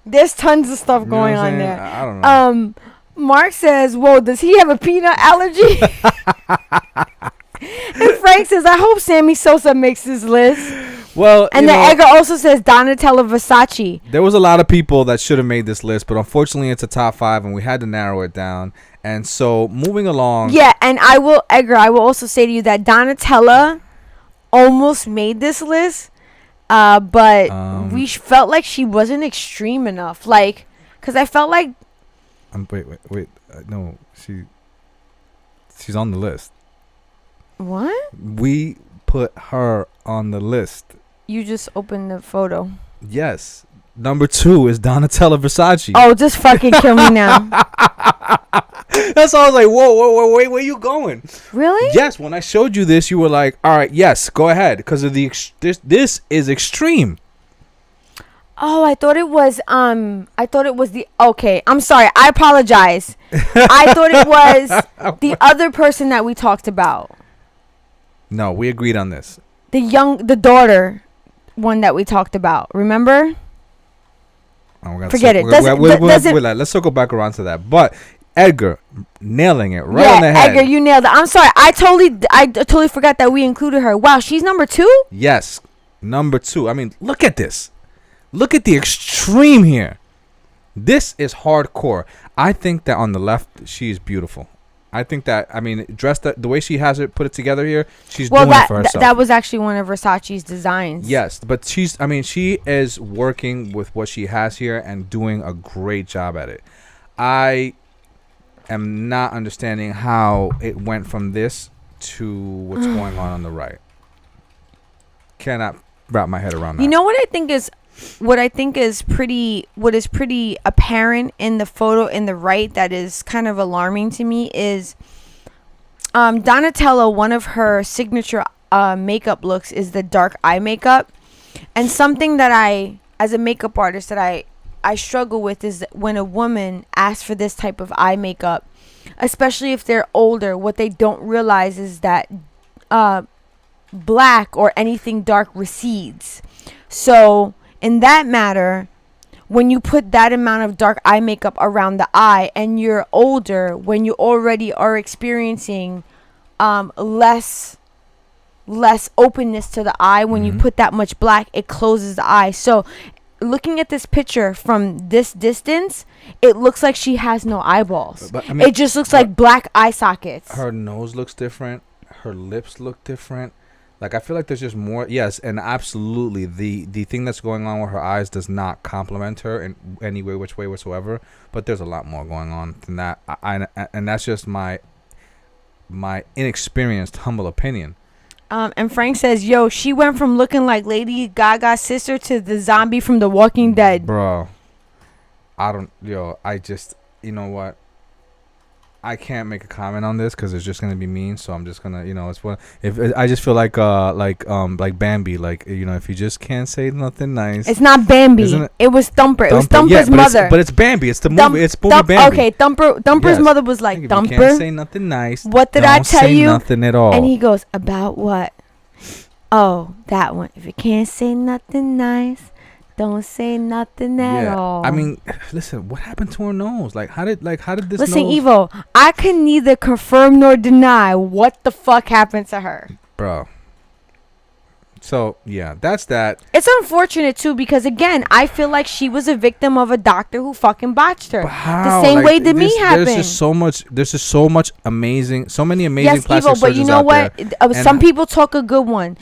There's tons of stuff going on there. I don't know. Mark says, whoa, does he have a peanut allergy? And Frank says, I hope Sammy Sosa makes this list. Well, And then Edgar also says Donatella Versace. There was a lot of people that should have made this list, but unfortunately it's a top 5 and we had to narrow it down. And so moving along. Yeah, and I will also say to you that Donatella almost made this list, but we felt like she wasn't extreme enough. Like, because I felt like... Wait. No, she's on the list. What? We put her on the list. You just opened the photo. Yes. Number 2 is Donatella Versace. Oh, just fucking kill me now. That's all I was like, whoa, wait, where you going? Really? Yes, when I showed you this, you were like, all right, yes, go ahead. Because of this is extreme. Oh, I thought it was the... Okay, I'm sorry. I apologize. I thought it was the other person that we talked about. No, we agreed on this. The daughter one that we talked about. Remember? Forget it. Let's circle back around to that. But Edgar, nailing it right on the head. Edgar, you nailed it. I'm sorry. I totally forgot that we included her. Wow, she's number 2? Yes, number 2. I mean, look at this. Look at the extreme here. This is hardcore. I think that on the left, she is beautiful. I think that, I mean, dressed the way she has it, put it together here, she's doing it for herself. That was actually one of Versace's designs. Yes, but she is working with what she has here and doing a great job at it. I am not understanding how it went from this to what's going on the right. Cannot wrap my head around that. You know what I think is pretty apparent in the photo in the right that is kind of alarming to me is Donatella, one of her signature makeup looks is the dark eye makeup. And something that as a makeup artist that I struggle with is that when a woman asks for this type of eye makeup, especially if they're older, what they don't realize is that black or anything dark recedes. So in that matter, when you put that amount of dark eye makeup around the eye and you're older, when you already are experiencing less openness to the eye, when you put that much black, it closes the eye. So looking at this picture from this distance, it looks like she has no eyeballs. But, I mean, it just looks like black eye sockets. Her nose looks different. Her lips look different. Like, I feel like there's just more. Yes, and absolutely, the thing that's going on with her eyes does not compliment her in any way, which way whatsoever. But there's a lot more going on than that. And that's just my inexperienced, humble opinion. And Frank says, yo, she went from looking like Lady Gaga's sister to the zombie from The Walking Dead. Bro, I just, you know what? I can't make a comment on this because it's just gonna be mean. So I'm just gonna, it's what if I just feel like Bambi, like if you just can't say nothing nice. It's not Bambi. It was Thumper. It was Thumper's mother. But it's Bambi. It's the movie. It's movie Bambi. Okay, Thumper's mother was like, Thumper. You can't say nothing nice. What did I tell you? Nothing at all. And he goes, about what? Oh, that one. If you can't say nothing nice, don't say nothing at all. I mean, listen, what happened to her nose? Like, how did this Listen, nose... Evo, I can neither confirm nor deny what the fuck happened to her. Bro. So, yeah, that's that. It's unfortunate, too, because, again, I feel like she was a victim of a doctor who fucking botched her. The same way that me happened. There's just so many amazing plastic surgeons Evil, but you know what? Some and people talk a good one.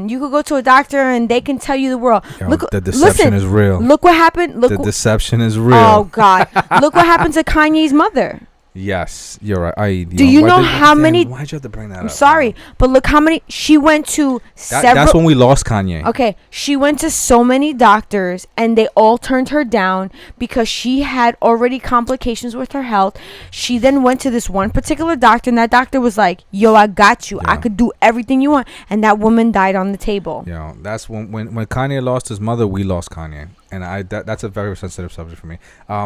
You could go to a doctor and they can tell you the world. The deception is real. Look what happened. The deception is real. Oh, God. Look what happened to Kanye's mother. Yes, you're right. Do you know how many? Why'd you have to bring that up? I'm sorry, but look how many. She went to several. That's when we lost Kanye. Okay, she went to so many doctors, and they all turned her down because she had already complications with her health. She then went to this one particular doctor, and that doctor was like, "Yo, I got you. I could do everything you want." And that woman died on the table. Yeah, that's when Kanye lost his mother, we lost Kanye, and that's a very sensitive subject for me.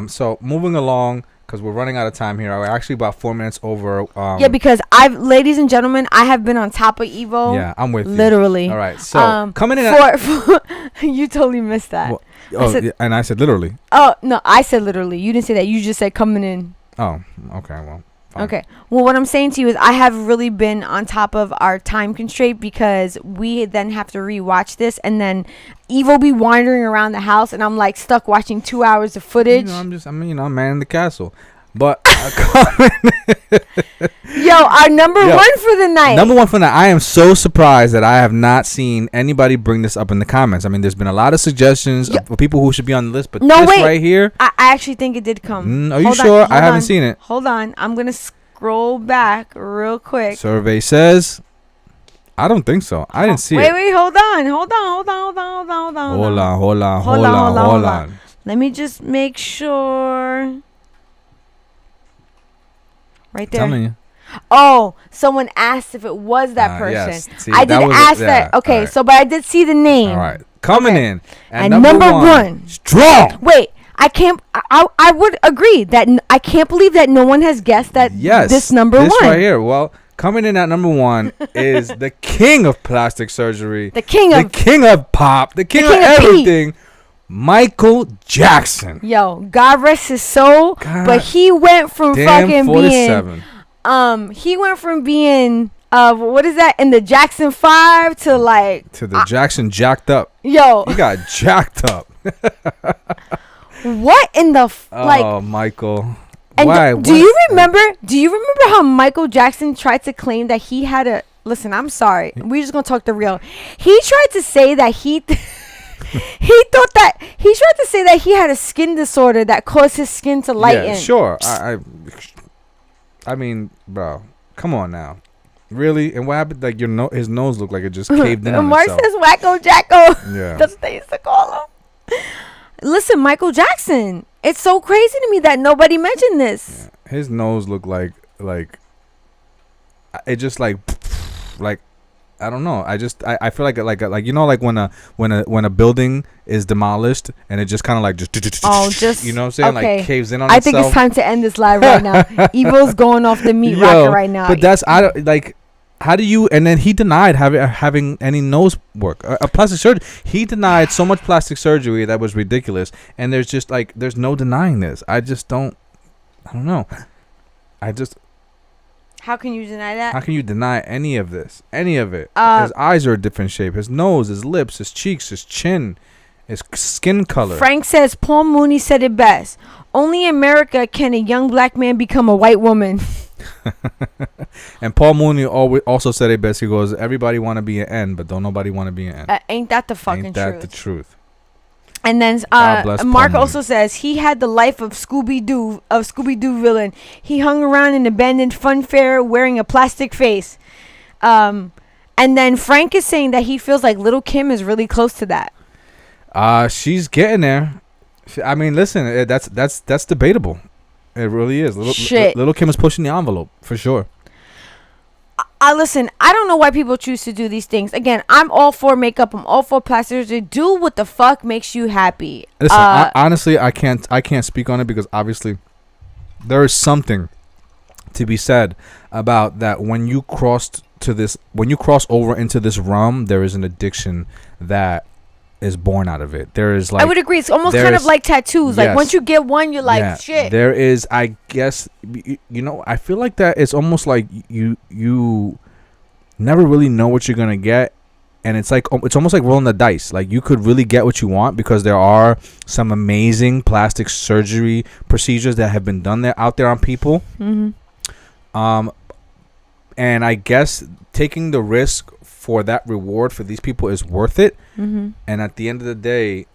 So moving along. Because we're running out of time here. We're actually about 4 minutes over. Because ladies and gentlemen, I have been on top of Evo. Yeah, I'm with you. Literally. All right. So coming in. You totally missed that. Well, and I said literally. Oh no, I said literally. You didn't say that. You just said coming in. Oh, okay. Well, Fine. Okay. Well, what I'm saying to you is I have really been on top of our time constraint because we then have to rewatch this, and then Eve will be wandering around the house, and I'm like stuck watching 2 hours of footage. I'm man in the castle. But Yo, our number one for the night. Number one for the night. I am so surprised that I have not seen anybody bring this up in the comments. I mean, there's been a lot of suggestions of people who should be on the list, but right here. I actually think it did come. Are you sure? I haven't seen it. Hold on. I'm going to scroll back real quick. Survey says. I don't think so. I didn't see it. Wait. Hold on. Let me just make sure. Right there. Telling you. Oh, someone asked if it was that person. Yes. See, I did ask that. Okay, right. but I did see the name. All right. Coming in. And number one. Strong. Wait, I would agree that I can't believe that no one has guessed that this number one. This right here. Well, coming in at number one is the king of plastic surgery. The king of pop. The king of everything. Michael Jackson. Yo, God rest his soul. But he went from fucking 47. being he went from being what is that in the Jackson 5 to the Jackson jacked up. Yo, he got jacked up. What in the oh, Michael. And why? Do you remember how Michael Jackson tried to claim that he had a listen, I'm sorry. We're just going to talk the real. He tried to say that he tried to say that he had a skin disorder that caused his skin to lighten. Yeah, sure. I mean, bro, come on now. Really? And what happened? Like his nose looked like it just caved in on Mark itself. says Wacko Jacko. Yeah. That's what they used to call him. Listen, Michael Jackson. It's so crazy to me that nobody mentioned this. Yeah. His nose looked like it just like I don't know. I feel like when a building is demolished and it just kind of like just you know what I'm saying, okay. like caves in on itself. I think it's time to end this live right now. Evil's going off the meat rocket right now. But how do you? And then he denied having any nose work, a plastic surgery. He denied so much plastic surgery that was ridiculous. And there's no denying this. I don't know. How can you deny that? How can you deny any of this? Any of it? His eyes are a different shape. His nose, his lips, his cheeks, his chin, his skin color. Frank says Paul Mooney said it best. Only in America can a young black man become a white woman. And Paul Mooney also said it best. He goes, everybody want to be an N, but don't nobody want to be an N. Ain't that the fucking Ain't truth? that the truth? And then Mark also says he had the life of Scooby-Doo villain. He hung around an abandoned fun fair wearing a plastic face. And then Frank is saying that he feels like Little Kim is really close to that. She's getting there. I mean, listen, that's debatable. It really is. Little Kim is pushing the envelope for sure. Listen, I don't know why people choose to do these things. Again, I'm all for makeup. I'm all for plastic surgery. Do what the fuck makes you happy. Listen, honestly, I can't speak on it because obviously there is something to be said about that when you cross over into this realm, there is an addiction that is born out of it. There is I would agree. It's almost kind of like tattoos. Like once you get one, you're like, shit. There is, I guess, I feel like that it's almost like you never really know what you're gonna get, and it's almost like rolling the dice. Like you could really get what you want because there are some amazing plastic surgery procedures that have been done out there on people. Mm-hmm. And I guess taking the risk for that reward for these people is worth it. Mm-hmm. And at the end of the day,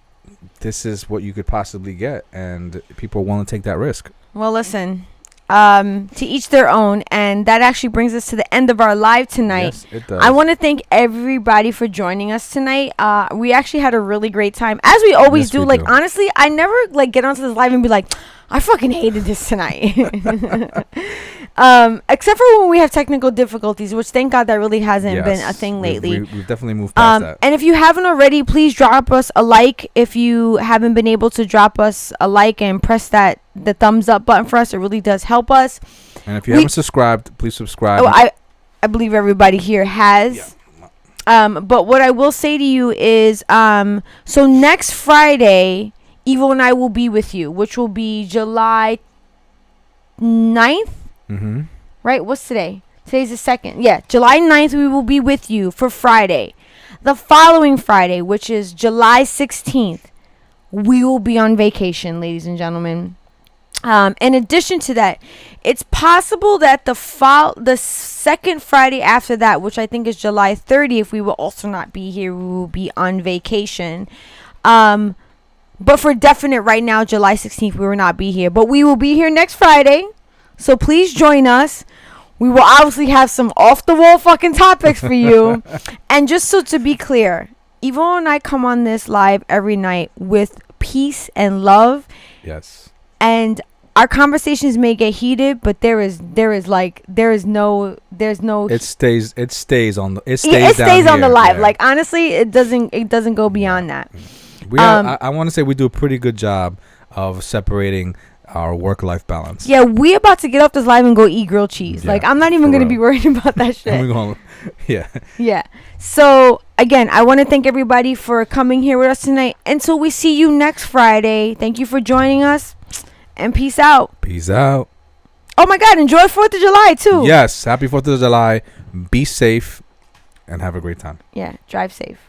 this is what you could possibly get, and people are willing to take that risk. Well, listen, to each their own, and that actually brings us to the end of our live tonight. Yes, it does. I want to thank everybody for joining us tonight. We actually had a really great time, as we always do. Like, honestly, I never get onto this live and be like, I fucking hated this tonight. Except for when we have technical difficulties, which thank God that really hasn't been a thing lately. We've definitely moved past that. And if you haven't already, please drop us a like. If you haven't been able to drop us a like and press the thumbs up button for us, it really does help us. And if you haven't subscribed, please subscribe. Oh, I believe everybody here has. Yeah. But what I will say to you is, so next Friday, Evil and I will be with you, which will be July 9th. Mm-hmm. Right? What's today? Today's the 2nd. Yeah, July 9th, we will be with you for Friday. The following Friday, which is July 16th, we will be on vacation, ladies and gentlemen. In addition to that, it's possible that the second Friday after that, which I think is July 30th, we will also not be here. We will be on vacation. But for definite right now, July 16th, we will not be here. But we will be here next Friday. So please join us. We will obviously have some off-the-wall fucking topics for you. And just so to be clear, even when I come on this live every night with peace and love, Yes. and our conversations may get heated, but there is no It stays on the live. Yeah. Like honestly, it doesn't go beyond that. I want to say we do a pretty good job of separating our work-life balance. Yeah, we about to get off this live and go eat grilled cheese. Yeah, like I'm not even gonna be worried about that shit. We're going, yeah. Yeah. So again, I want to thank everybody for coming here with us tonight. Until we see you next Friday. Thank you for joining us, and peace out. Peace out. Oh my God! Enjoy 4th of July too. Yes. Happy 4th of July. Be safe and have a great time. Yeah. Drive safe.